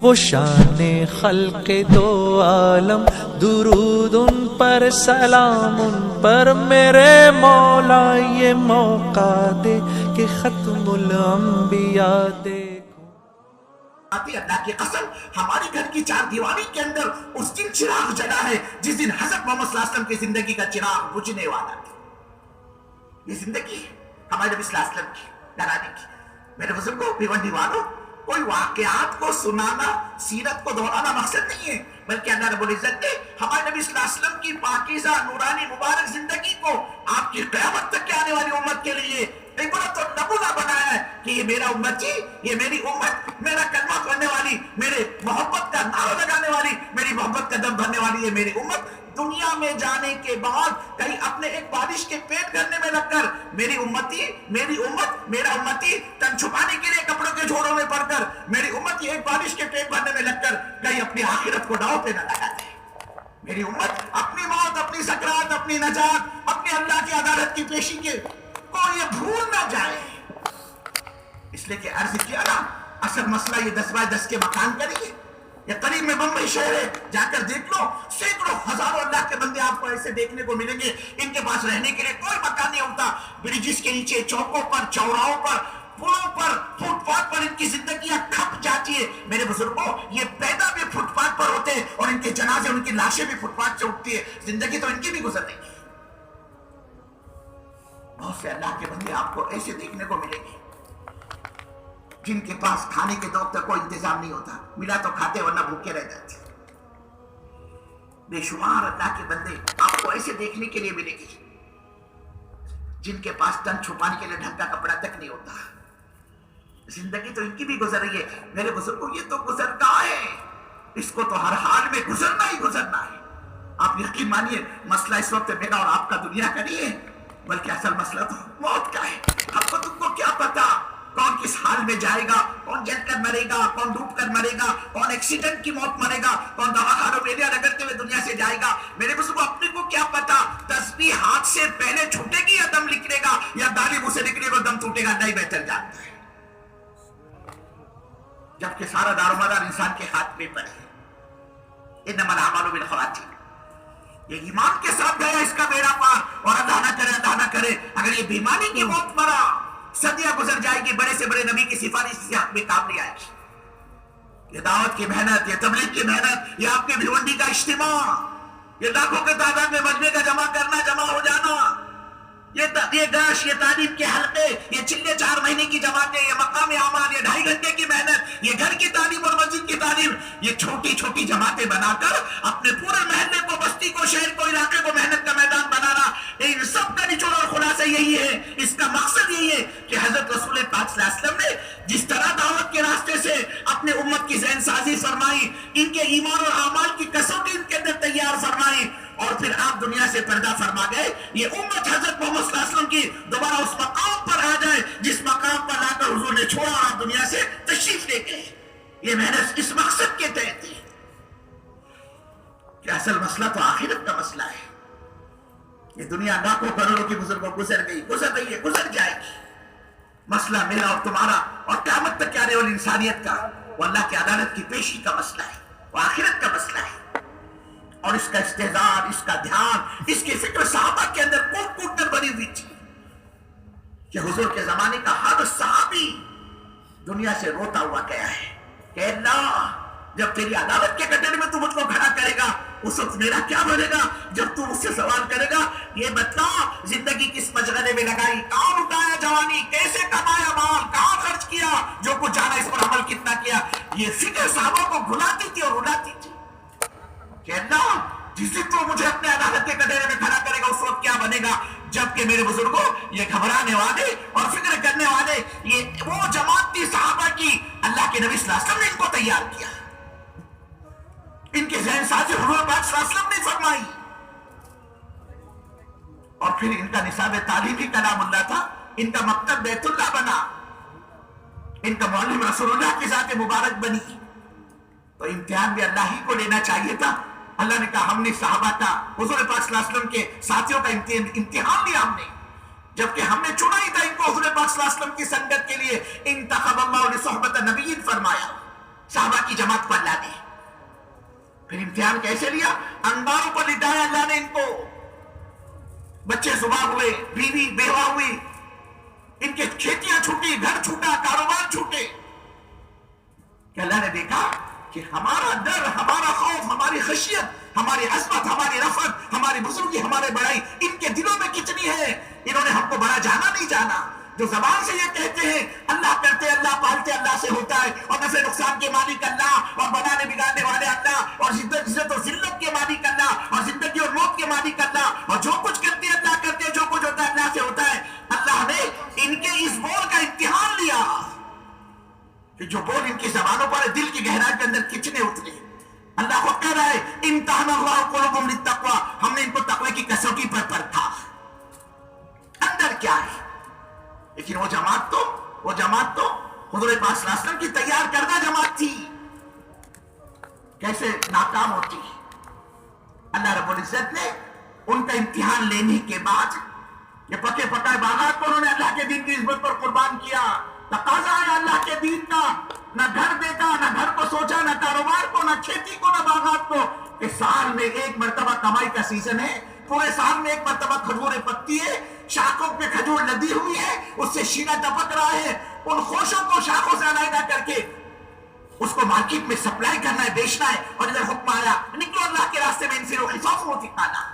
وہ شان خلق دو عالم، درود ان پر سلام ان پر میرے مولا، یہ موقع دے کہ ختم الانبیاء دیکھو۔ اللہ کی قسم ہماری گھر کی چار دیواری کے اندر اس دن چراغ جلا ہے جس دن حضرت محمد صلی اللہ علیہ وسلم کی زندگی کا چراغ بجھنے والا تھا۔ یہ زندگی ہمارے نبی صلی اللہ علیہ وسلم کی گھرانے کی۔ میرے بزرگوں، بھیونڈی والوں، کوئی واقعات کو سنانا، سیرت کو دہرانا مقصد نہیں ہے، بلکہ اللہ رب العزت نے ہمارے نبی صلی اللہ علیہ وسلم کی پاکیزہ نورانی مبارک زندگی کو آپ کی قیامت تک کے آنے والی امت کے لیے عبرت اور نمونہ بنایا ہے کہ یہ میرا امتی، یہ میری امت، میرا کلمہ پڑھنے والی، میرے محبت کا نعرہ لگانے والی، میری محبت کا دم بھرنے والی یہ میری امت دنیا میں جانے کے بعد کہیں اپنے ایک بارش کے پیٹ بھرنے میں لگ کر میری امتی، میری امت، میرا امتی تن چھپانے کے لیے کپڑوں کے جھوڑوں میں پڑھ کر میری امتی ایک بارش کے پیٹ بھرنے میں لگ کر کہیں اپنی آخرت کو داؤ پہ نہ لگا دے۔ میری امت اپنی موت، اپنی سکرات، اپنی نجات، اپنی اللہ کی عدالت کی پیشی کے کو یہ بھول نہ جائے۔ اس لیے کہ عرض کیا نا، اصل مسئلہ یہ 10x10 کے مکان کا نہیں ہے۔ یہ قریب میں بمبئی شہر ہے، جا کر دیکھ لو، سینکڑوں ہزاروں اللہ کے بندے آپ کو ایسے دیکھنے کو ملیں گے، ان کے پاس رہنے کے لیے کوئی مکان نہیں ہوتا۔ بریجز کے نیچے، چوکوں پر، چوراہوں پر، پلوں پر، فٹ پاتھ پر ان کی زندگیاں کھپ جاتی ہے۔ میرے بزرگوں، یہ پیدا بھی فٹ پاتھ پر ہوتے ہیں اور ان کے جنازے، ان کی لاشیں بھی فٹ پاتھ سے اٹھتی ہے۔ زندگی تو ان کی بھی گزر رہی ہے۔ بہت سے اللہ کے بندے آپ کو ایسے دیکھنے کو ملیں گے جن کے پاس کھانے کے وقت کوئی انتظام نہیں ہوتا، ملا تو کھاتے ورنہ بھوکے رہ جاتے۔ بے شمار اللہ کے بندے آپ کو ایسے دیکھنے کے لیے ملیں گے جن کے پاس تن چھپانے کے لیے ڈھنگ کا کپڑا تک نہیں ہوتا۔ زندگی تو ان کی بھی گزر رہی ہے۔ میرے بزرگوں، یہ تو گزرتا ہے، اس کو تو ہر حال میں گزرنا ہی گزرنا ہے۔ آپ یقین مانیے، مسئلہ اس وقت میرا اور آپ کا دنیا کا نہیں ہے، بلکہ اصل مسئلہ تو موت کا ہے۔ ہم کو تم کو کیا پتا کون کس حال میں جائے گا، کون جل کر مرے گا، کون ڈوب کر مرے گا، کون ایکسیڈنٹ کی موت مرے گا، کون دواخانوں میں رگڑتے ہوئے دنیا سے جائے گا۔ میرے بزرگوں، اپنے کو کیا پتا تسبیح ہاتھ سے پہلے چھوٹے گی یا دم نکلے گا، یا داڑھی منہ سے نکلے گا دم ٹوٹے گا، نہیں بہتر جانتا ہے۔ جبکہ سارا دار و مدار انسان کے خاتمے پر ہے۔ انما الاعمال بالخواتیم۔ یہ ایمان کے ساتھ گیا اس کا بیڑا پار، اور اللہ نہ کرے، اللہ نہ کرے اگر یہ بیماری کی موت مرا، صدیاں گزر جائے گی، بڑے سے بڑے نبی کی سفارش سے حق میں کام نہیں آئے گی۔ یہ دعوت کی محنت، یہ تبلیغ کی محنت، یہ آپ کے بھیونڈی کا اجتماع، یہ لاکھوں کے تعداد میں مجمع کا جمع کرنا، جمع ہو جانا، یہ گاش، یہ تعلیم کے حلقے، یہ چلے 4 مہینے کی جماعتیں، یہ مقام اعمال، یہ 2.5 گھنٹے کی محنت، یہ گھر کی تعلیم اور مسجد کی تعلیم، یہ چھوٹی چھوٹی جماعتیں بنا کر اپنے پورے محلے کو، بستی کو، شہر کو، علاقے کو محنت کا میدان بنانا، ان سب کا نچوڑ اور خلاصہ یہی ہے۔ اس کا مقصد یہی ہے کہ حضرت رسول پاک صلی اللہ علیہ وسلم نے جس طرح دعوت کے راستے سے اپنے امت کی ذہن سازی فرمائی، ان کے ایمان اور اعمال کی کسوٹی ان کے اندر تیار فرمائی، اور پھر آپ دنیا سے پردہ فرما گئے، یہ امت حضرت محمد صلی اللہ علیہ وسلم کی دوبارہ اس مقام پر آ جائے جس مقام پر لا کر حضور نے چھوڑا اور آپ دنیا سے تشریف لے گئے۔ یہ محنت اس مقصد کے تحت تھی کہ اصل مسئلہ تو آخرت کا مسئلہ ہے۔ یہ دنیا لاکھوں کروڑوں کی بزرگوں گزر گئی، گزر رہی ہے، گزر جائے گی۔ مسئلہ میرا اور تمہارا اور قیامت تک کے آنے والی انسانیت کا، وہ اللہ کی عدالت کی پیشی کا مسئلہ ہے، وہ آخرت کا مسئلہ ہے۔ اور اس کا استحضار، اس کا دھیان، اس کی فکر صحابہ کے اندر کوٹ کوٹ کر بنی ہوئی تھی کہ حضور کے زمانے کا ہر صحابی دنیا سے روتا ہوا گیا ہے کہ اللہ، جب تیری عدالت کے کٹہرے میں تو مجھ کو کھڑا کرے گا، اس وقت میرا کیا بنے گا؟ جب تو مجھ سے سوال کرے گا، یہ بتلا زندگی کس مشغلے میں لگائی، کہاں اٹھایا جوانی، کیسے کمایا مال، کہاں خرچ کیا، جو کچھ جانا اس پر عمل کتنا کیا۔ یہ فکر صحابہ کو بھلاتی تھی اور رلاتی تھی کہ اللہ، جس دن تو مجھے اپنے عدالت کے کٹہرے میں کھڑا کرے گا، اس وقت کیا بنے گا۔ جبکہ میرے بزرگوں، یہ گھبرانے والے اور فکر کرنے والے، یہ وہ جماعت تھی صحابہ کی، اللہ کے نبی صلی اللہ علیہ وسلم نے ان کو تیار کیا، ان کے ذہن سازی حضور پاک صلی اللہ علیہ وسلم نے فرمائی، اور پھر ان کا نصاب تعلیمی کلام اللہ تھا، ان کا مکتب بیت اللہ بنا، ان کا معلم رسول اللہ کی ذات مبارک بنی۔ تو امتحان بھی اللہ ہی کو لینا چاہیے تھا۔ اللہ نے کہا ہم نے صحابہ کا، حضور پاک صلی اللہ علیہ وسلم کے ساتھیوں کا امتحان لیا ہم نے، جبکہ ہم نے چنا ہی تھا ان کو حضور پاک صلی اللہ علیہ وسلم کی سنگت کے لیے۔ انتخب اللہ لصحبت نبی فرمایا، صحابہ کی جماعت کو اللہ نے پھر امتحان کیسے لیا؟ انباروں پر لٹایا اللہ نے ان کو. بچے زبا ہوئے, بیوی بیوہ ہوئی, ان کے کھیتیاں چھوٹی, گھر چھوٹا, کاروبار چھوٹے. کہ اللہ نے دیکھا کہ ہمارا ڈر, ہمارا خوف, ہماری خشیت, ہماری عظمت, ہماری رفعت, ہماری بزرگی, ہمارے بڑائی ان کے دلوں میں کتنی ہے. انہوں نے ہم کو بڑا جانا نہیں جانا. جو زبان سے یہ کہتے ہیں اللہ کرتے, اللہ پالتے, اللہ سے ہوتا ہے, اور نفع نقصان کے مالک اللہ, اور بنانے بگاڑنے والے اللہ, اور عزت و ذلت کے مالک اللہ, اور زندگی اور موت کے مالک اللہ, اور جو کچھ کرتے ہیں اللہ کرتے ہیں, جو کچھ ہوتا ہے اللہ سے ہوتا ہے. اللہ نے ان کے اس بول کا امتحان لیا کہ جو بول ان کی زبانوں پر دل کی گہرائی کے اندر کتنے اترے. اللہ خود کہہ رہا ہے امتحان اللہ قلوبہم للتقوی, ہم نے ان کو تقوی کی کسوٹی پر پرکھا اندر کیا ہے. لیکن وہ جماعت تو حضور پاک صلی اللہ علیہ وسلم کی تیار کردہ جماعت تھی, کیسے ناکام ہوتی. اللہ رب العزت نے ان کا امتحان لینے کے بعد یہ پکے پکائے باغات کو انہوں نے اللہ کے دین کی عزت پر قربان کیا. تقاضا ہے اللہ کے دین کا, نہ گھر دیکھا, نہ گھر کو سوچا, نہ کاروبار کو, نہ کھیتی کو, نہ باغات کو, کہ سال میں ایک مرتبہ کمائی کا سیزن ہے, پورے سال میں ایک مرتبہ کھجوریں پکتی ہے, شاخوں پہ کھجور لدی ہوئی ہے, اس سے شینہ ٹپک رہا ہے, ان خوشوں کو شاخوں سے علیحدہ کر کے اس کو مارکیٹ میں سپلائی کرنا ہے, بیچنا ہے. اور ادھر حکم آیا نکلو اللہ کے راستے میں, ان سے خفاف ہوتی کھانا.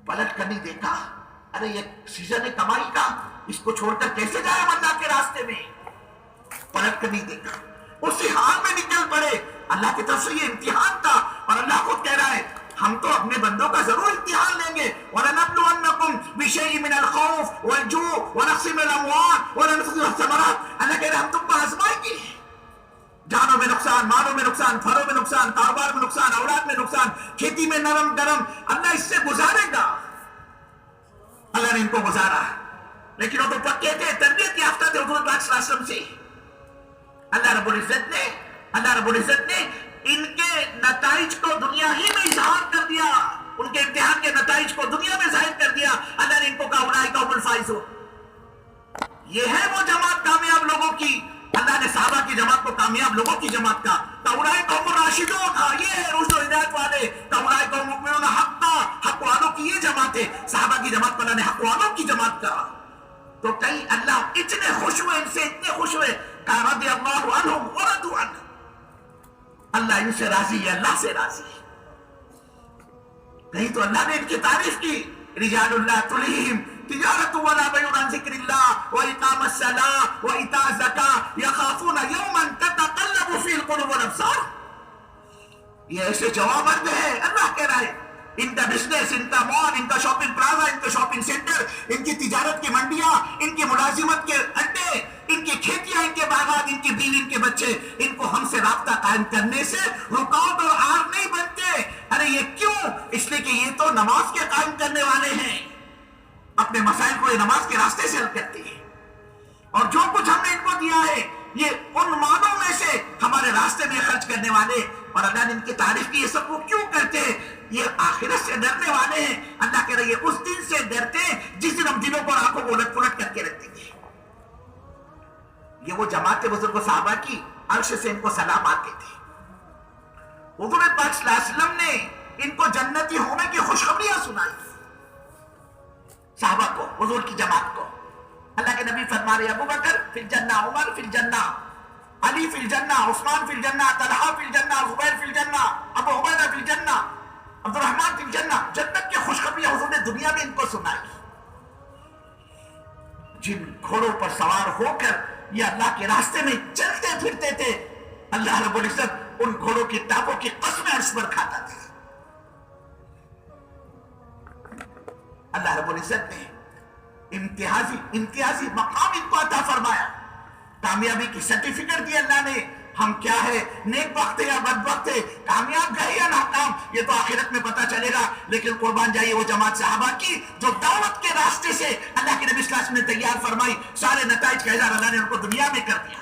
پلٹ کر نہیں دیکھا, ارے یہ سیزن ہے کمائی کا, اس کو چھوڑ کر کیسے جائے ہم اللہ کے راستے میں. پلٹ کر نہیں دیکھا, اسی حال میں نکل پڑے. اللہ کی طرف سے یہ امتحان تھا, اور اللہ خود کہہ رہا ہے ہم تو اپنے بندوں کا ضرور امتحان لیں گے. وَلَنَبْلُوَنَّكُمْ بِشَيْءٍ مِنَ الْخَوْفِ وَالْجُوعِ وَنَقْصٍ مِنَ الْأَمْوَالِ وَالْأَنفُسِ وَالثَّمَرَاتِ. اللہ کہہ رہا ہے ہم تم کو آزمائیں گے, جانوں میں نقصان, مالوں میں نقصان, پھلوں میں نقصان, کاروبار میں نقصان, اولاد میں نقصان, کھیتی میں نرم گرم. اللہ اس سے گزارے گا. اللہ نے ان کو گزارا, لیکن وہ تو پکے تھے, تربیت یافتہ تھے حضور پاک صلی اللہ علیہ وسلم سے. اللہ رب العزت نے ان کے نتائج کو دنیا ہی میں اظہار کر دیا, ان کے امتحان کے نتائج کو دنیا میں ظاہر کر دیا. اللہ نے ان کو کہا اولئک هم الفائزون, یہ ہے وہ جماعت کامیاب لوگوں کی. اللہ نے صحابہ کی جماعت کو کامیاب لوگوں کی جماعت کا. اولئک هم الراشدون, یہ ہے رشد و ہدایت والے. اولئک هم المؤمنون حقا, حق والوں کی یہ جماعت ہے. صحابہ کی جماعت کو اللہ نے حق والوں کی جماعت کہا. تو کہیں اللہ اتنے خوش ہوئے ان سے, اتنے خوش ہوئے کہ رضی اللہ عنہم ورضوا عنہ, اللہ ان سے راضی ہے, اللہ سے راضی ہے. کہیں تو اللہ نے ان کی تعریف کی, رجال اللہ تلہم تجارت ولا بیع عن ذکر اللہ واقام الصلاۃ وایتاء الزکاۃ یخافون یوما تتقلب فیہ القلوب والابصار. یہ ایسے جواب مرد ہے. اللہ کہہ رہا ہے ان کا بزنس, ان کا مال, ان کا شاپنگ پلازا, ان کا شاپنگ سینٹر, ان کی تجارت کی منڈیاں, ان کی ملازمت کے اڈے, ان کی کھیتیاں, ان کے باغات, ان کی بیوی, ان کے بچے, ان کو ہم سے رابطہ قائم کرنے سے رکاوٹ اور آر نہیں بنتے. ارے یہ کیوں؟ اس لیے کہ یہ تو نماز کے قائم کرنے والے ہیں, اپنے مسائل کو یہ نماز کے راستے سے حل کرتے ہیں. اور جو کچھ ہم نے ان کو دیا ہے یہ ان مالوں میں سے ہمارے راستے میں خرچ کرنے والے. اور اللہ نے ان کی تعریف کی, یہ سب وہ کیوں کرتے ہیں؟ یہ آخرت سے ڈرنے والے ہیں. اللہ کہہ رہے ہیں اس دن سے ڈرتے ہیں جس دن ہم دلوں پر آنکھوں کو الٹ پلٹ کر کے رکھتے ہیں. یہ وہ جماعت بزرگ صحابہ کی عرش سے ان کو سلام آتے تھے. حضور پاک صلی اللہ علیہ وسلم نے ان کو جنتی ہونے کی خوشخبریاں سنائی صحابہ کو, حضور کی جماعت کو. اللہ کے نبی فرما رہے ابو بکر فی الجنہ, عمر فی الجنہ, علی فی الجنہ, عثمان فی الجنہ, طلحہ فی الجنہ, زبیر فی الجنہ, ابو عبیدہ فی الجنہ, عبد الرحمن فی الجنہ. جنت کی خوشخبریاں حضور نے دنیا میں ان کو سنائی. جن گھوڑوں پر سوار ہو کر یہ اللہ کے راستے میں چلتے پھرتے تھے, اللہ رب العزت ان گھوڑوں کی ٹاپوں کی قسمیں عرش پر کھاتا تھا. اللہ رب العزت نے امتیازی مقام ان کو عطا فرمایا, کامیابی کی سرٹیفکیٹ دی اللہ نے. ہم کیا ہے, نیک بخت ہے یا بد بخت ہے, کامیاب گئے یا ناکام, یہ تو آخرت میں پتا چلے گا. لیکن قربان جائیے وہ جماعت صحابہ کی جو دعوت کے راستے سے اللہ کے نبی صلی اللہ علیہ وسلم نے تیار فرمائی, سارے نتائج کا اظہار اللہ نے ان کو دنیا میں کر دیا.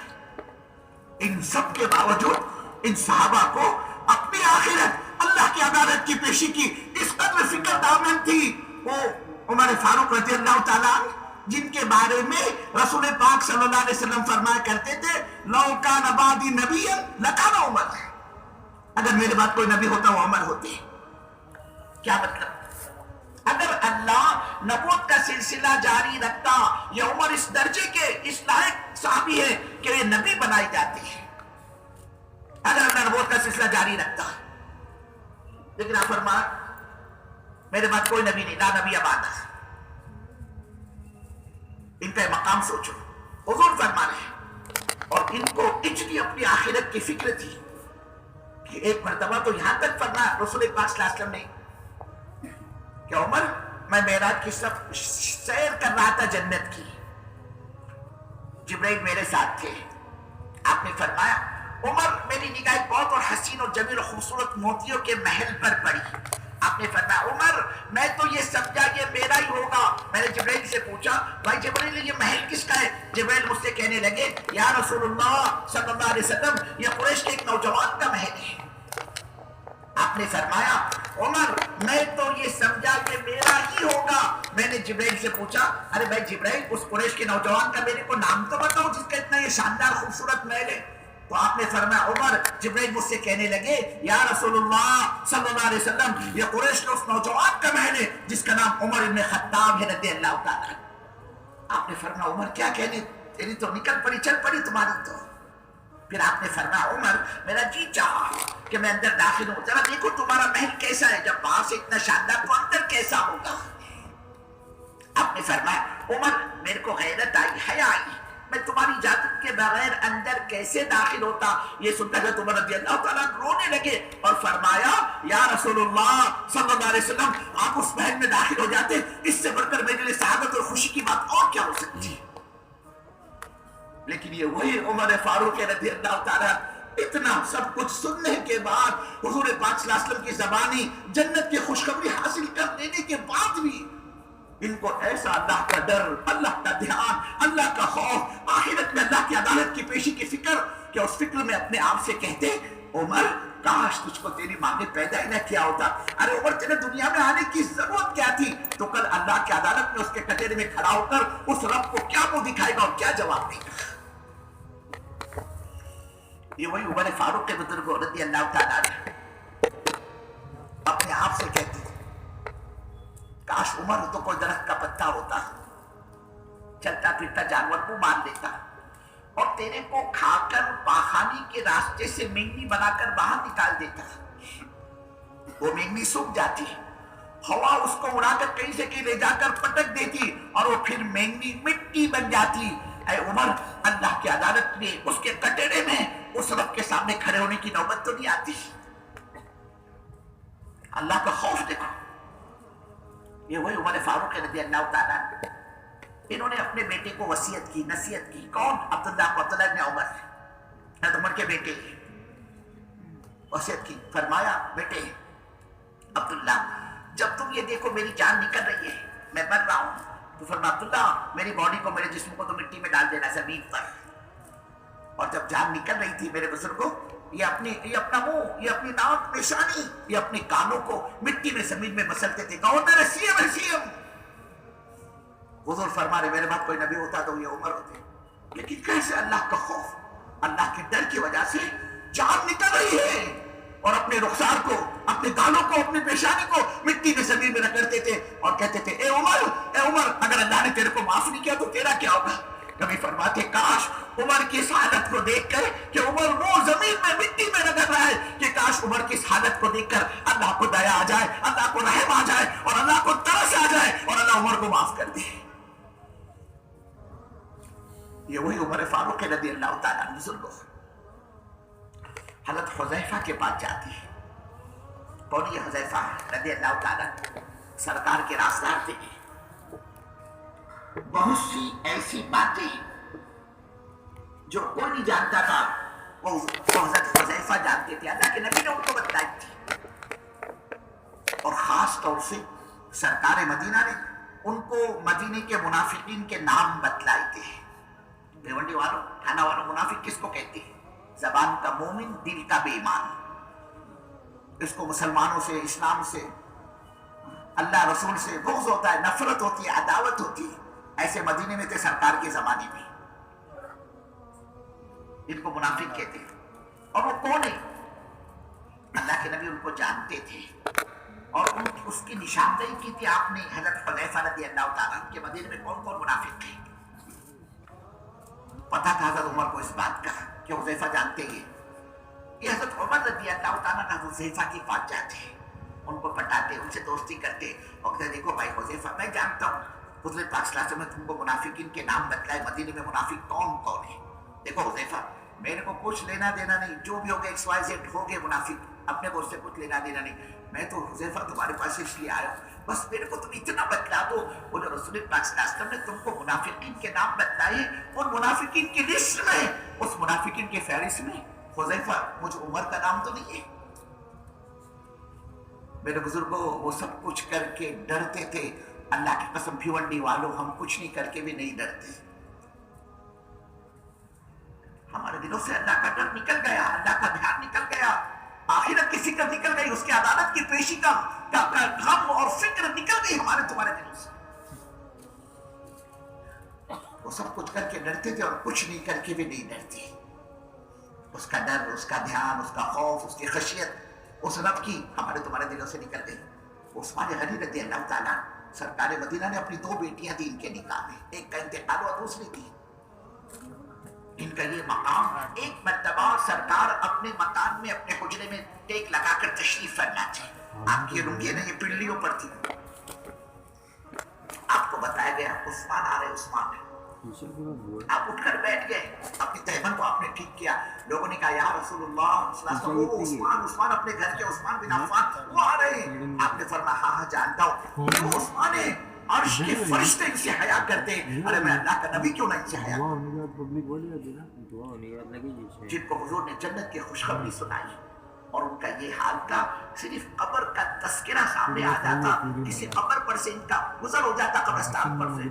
ان سب کے باوجود ان صحابہ کو اپنی آخرت اللہ کی عدالت کی پیشی کی اس قدر فکر دامن تھی. وہ عمر فاروق رضی اللہ تعالیٰ جن کے بارے میں رسول پاک صلی اللہ علیہ وسلم فرمایا کرتے تھے لو کان بعدی نبی لکان عمر، اگر میرے بعد کوئی نبی ہوتا وہ عمر ہوتے. کیا مطلب؟ اگر اللہ نبوت کا سلسلہ جاری رکھتا، یہ عمر اس درجے کے اس لائق صحابی ہے کہ یہ نبی بنائی جاتی ہے اگر اللہ نبوت کا سلسلہ جاری رکھتا. لیکن آپ فرمایا میرے بعد کوئی نبی نہیں، لا نبی بعد. ان کا مقام سوچو، حضور فرما رہے ہیں، اور ان کو اجلی اپنی آخرت کی فکر تھی کہ ایک مرتبہ تو یہاں تک فرمایا رسول پاک صلی اللہ علیہ وسلم نے کہ عمر میں معراج کی سیر کر رہا تھا جنت کی، جبرائیل میرے ساتھ تھے. آپ نے فرمایا عمر میری نگاہ بہت اور حسین اور جمیل اور خوبصورت موتیوں کے محل پر پڑی. آپ نے فرمایا عمر میں تو یہ سمجھا یہ میرا ہی ہوگا. میں نے جبرائیل سے پوچھا بھائی جبرائیل یہ محل کس کا ہے؟ جبرائیل مجھ سے کہنے لگے یا رسول اللہ صلی اللہ علیہ وسلم یہ قریش کے ایک نوجوان کا محل ہے. آپ نے فرمایا عمر میں تو یہ سمجھا کہ میرا ہی ہوگا. میں نے جبرائیل سے پوچھا ارے بھائی جبرائیل اس قریش کے نوجوان کا میرے کو نام تو بتاؤ جس کا اتنا یہ شاندار خوبصورت محل ہے. تو آپ نے فرمایا عمر جبرائیل مجھ سے کہنے لگے یا رسول اللہ صلی اللہ علیہ وسلم یہ قریش کے اس نوجوان کا محل ہے جس کا نام عمر ابن خطاب ہے رضی اللہ تعالیٰ. آپ نے فرمایا عمر کیا کہنے، تیری تو نکل پڑی چل پڑی تمہاری تو. پھر آپ نے فرمایا عمر میرا جی چاہا کہ میں اندر داخل ہوں، ذرا دیکھو تمہارا محل کیسا ہے، جب باہر سے اتنا شاندار تو اندر کیسا ہوگا. آپ نے فرمایا عمر میرے کو غیرت آئی، حیا آئی، میں تمہاری اجازت کے بغیر اندر کیسے داخل ہوتا. یہ سنتا کہ عمر رضی اللہ تعالیٰ رونے لگے اور فرمایا یا رسول اللہ صلی اللہ علیہ وسلم آپ اس محل میں داخل ہو جاتے، اس سے بڑھ کر میرے لیے سعادت اور خوشی کی بات اور کیا ہو سکتی. لیکن یہ وہی عمر فاروق رضی اللہ تعالیٰ اتنا سب کچھ سننے کے بعد حضور پاک صلی اللہ علیہ وسلم کی زبانی جنت کی خوشخبری حاصل کر لینے کے بعد بھی ان کو ایسا اللہ کا ڈر، اللہ کا دھیان، اللہ کا خوف، آخرت میں اللہ کی عدالت کی پیشی کی فکر کہ اس فکر میں اپنے آپ سے کہتے عمر کاش تجھ کو تیری ماں نے پیدا ہی نہ کیا ہوتا. ارے عمر تیرے دنیا میں آنے کی ضرورت کیا تھی؟ تو کل اللہ کی عدالت میں اس کے کٹہرے میں کھڑا ہو کر اس رب کو کیا منہ دکھائے گا اور کیا جواب دے گا. یہ وہی عمر فاروق کے بزرگوں رضی اللہ تعالیٰ اپنے آپ سے کہتے تھے کاش عمر تو کوئی درخت کا پتا ہوتا، چلتا پھرتا جانور کو مار لیتا اور تیرے کو کھا کر پاخانے کے راستے سے مینگنی بنا کر باہر نکال دیتا. وہ مینگنی سوکھ جاتی، ہوا اس کو اڑا کر کہیں سے کہیں لے جا کر پٹک دیتی اور وہ پھر مینگنی مٹی بن جاتی. اے عمر اللہ کی عدالت میں اس کے کٹڑے میں اس رب کے سامنے کھڑے ہونے کی نوبت تو نہیں آتی. اللہ کا خوف دیکھو. یہ وہی عمر فاروق رضی اللہ تعالیٰ انہوں نے اپنے بیٹے کو وصیت کی، نصیحت کی. کون؟ عبداللہ ابن عمر، حضرت عمر کے بیٹے. وصیت کی، فرمایا بیٹے عبداللہ جب تم یہ دیکھو میری جان نکل رہی ہے، میں مر رہا ہوں، تو فرمایا عبداللہ میری باڈی کو، میرے جسم کو تو مٹی میں ڈال دینا زمین پر. اور جب جان نکل رہی تھی میرے بزرگوں یہ اپنا منہ، یہ اپنی ناک، پیشانی، یہ اپنے کانوں کو مٹی میں زمین میں مسلتے تھے. کہو میرے سیم. حضور فرما رہے میرے بعد کوئی نبی ہوتا تو یہ عمر ہوتے. لیکن کیسے اللہ کا خوف، اللہ کے ڈر کی وجہ سے جان نکل رہی ہے اور اپنے رخسار کو، اپنے گالوں کو، اپنی پیشانی کو مٹی میں زمین میں رگڑتے تھے اور کہتے تھے اے عمر اگر اللہ نے تیرے کو معاف نہیں کیا تو تیرا کیا ہوگا. کبھی فرماتے کاش عمر کی اس حالت کو دیکھ کر کہ عمر وہ زمین میں مٹی میں رگڑ رہا ہے کہ کاش عمر کی اس حالت کو دیکھ کر اللہ کو دیا آ جائے، اللہ کو رحم آ جائے اور اللہ کو ترس آ جائے اور اللہ عمر کو معاف کر دے. یہ وہی عمر فاروق رضی اللہ تعالیٰ عنہ بزرگوں حضرت حذیفہ کے پاس جاتی ہے. کون یہ حذیفہ رضی اللہ تعالیٰ سرکار کے راستہ تھے. بہت سی ایسی باتیں جو کوئی نہیں جانتا تھا وہ حضرت حذیفہ جانتے تھے، اللہ کے نبی نے ان کو بتلائی تھی. اور خاص طور سے سرکار مدینہ نے ان کو مدینے کے منافقین کے نام بتلائے تھے. بھیونڈی والوں، کھانا والوں، منافق کس کو کہتے ہیں؟ زبان کا مومن، دل کا بے ایمان. اس کو مسلمانوں سے، اسلام سے، اللہ رسول سے بغض ہوتا ہے، نفرت ہوتی ہے، عداوت ہوتی ہے. ایسے مدینے میں تھے سرکار کے زمانے میں، ان کو منافق کہتے ہیں۔ اور وہ کون ہے؟ اللہ کے نبی ان کو جانتے تھے، اور اس کی نشاندہی کی تھی آپ نے حضرت حذیفہ رضی اللہ تعالیٰ عنہ کے مدینے میں کون کون منافق تھے۔ پتا تھا حضرت عمر کو اس بات کا کہ حذیفہ جانتے ہیں، یہ حضرت عمر رضی اللہ تعالیٰ عنہ حذیفہ کے پاس جاتے ہیں، ان کو پٹاتے، ان سے دوستی کرتے، اور کہتے دیکھو بھائی حذیفہ میں جانتا ہوں، حضور پاک صلی اللہ علیہ وسلم نے تم کو منافقین کے نام بتلائے، مدینے میں منافق کون کون ہے۔ دیکھو حذیفہ میرے کو کچھ لینا دینا نہیں، جو بھی ہوگا ایکس وائی زیڈ ہوگے منافق، اپنے کو اس سے کچھ لینا دینا نہیں، میں تو حذیفہ تمہارے پاس اس لیے آیا ہوں، بس میرے کو تم اتنا بتلا دو، وہ جو رسول پاک صلی اللہ علیہ وسلم نے تم کو منافقین کے نام بتلائے، ان منافقین کی لسٹ میں، اس منافقین کے فہرست میں حذیفہ مجھ عمر کا نام تو نہیں ہے۔ میرے بزرگوں وہ سب کچھ کر کے ڈرتے تھے، اللہ کی قسم بھیونڈی والوں ہم کچھ نہیں کر کے بھی نہیں ڈرتے، ہمارے دلوں سے اللہ کا ڈر نکل گیا، اللہ کا دھیان نکل گیا، آخرت کی فکر نکل گئی، اس کی عدالت کی پیشی کا غم اور فکر نکل گئی ہمارے تمہارے دلوں سے۔ وہ سب کچھ کر کے ڈرتے تھے اور کچھ نہیں کر کے بھی نہیں ڈرتے، اس کا ڈر، اس کا دھیان، اس کا خوف، اس کی خشیت اس رب کی ہمارے تمہارے دلوں سے نکل گئی۔ عثمان غنی رضی اللہ تعالیٰ سرکار مدینہ نے اپنی 2 بیٹیاں دی ان کے نکاح میں، ایک کا انتقال اور دوسری تھی، ان کا یہ مقام، ایک مرتبہ سرکار اپنے مکان میں اپنے حجرے میں ٹیک لگا کر تشریف فرما تھے، آپ کی رنگیں نہیں پنڈلیوں پر تھی، آپ کو بتایا گیا عثمان آ رہے، عثمان آپ اٹھ کر بیٹھ گئے، اپنی تہمت کو آپ نے ٹھیک کیا، لوگوں نے کہا یا رسول اللہ صلی اللہ علیہ وسلم، عثمان، عثمان اپنے گھر کے عثمان بن عفان وہ آ رہے ہیں، آپ نے فرمایا ہاں ہاں جانتا ہوں یہ وہ عثمان ہے، عرش کے فرشتے ان سے حیا کرتے ہیں، ارے میں اللہ کا نبی کیوں نہ ان سے حیا کروں، جن کو حضور نے جنت کی خوشخبری سنائی، اور ان کا یہ حال تھا، صرف قبر کا تذکرہ سامنے آ جاتا، کسی قبر پر سے ان کا گزر ہو جاتا قبرستان پر سے،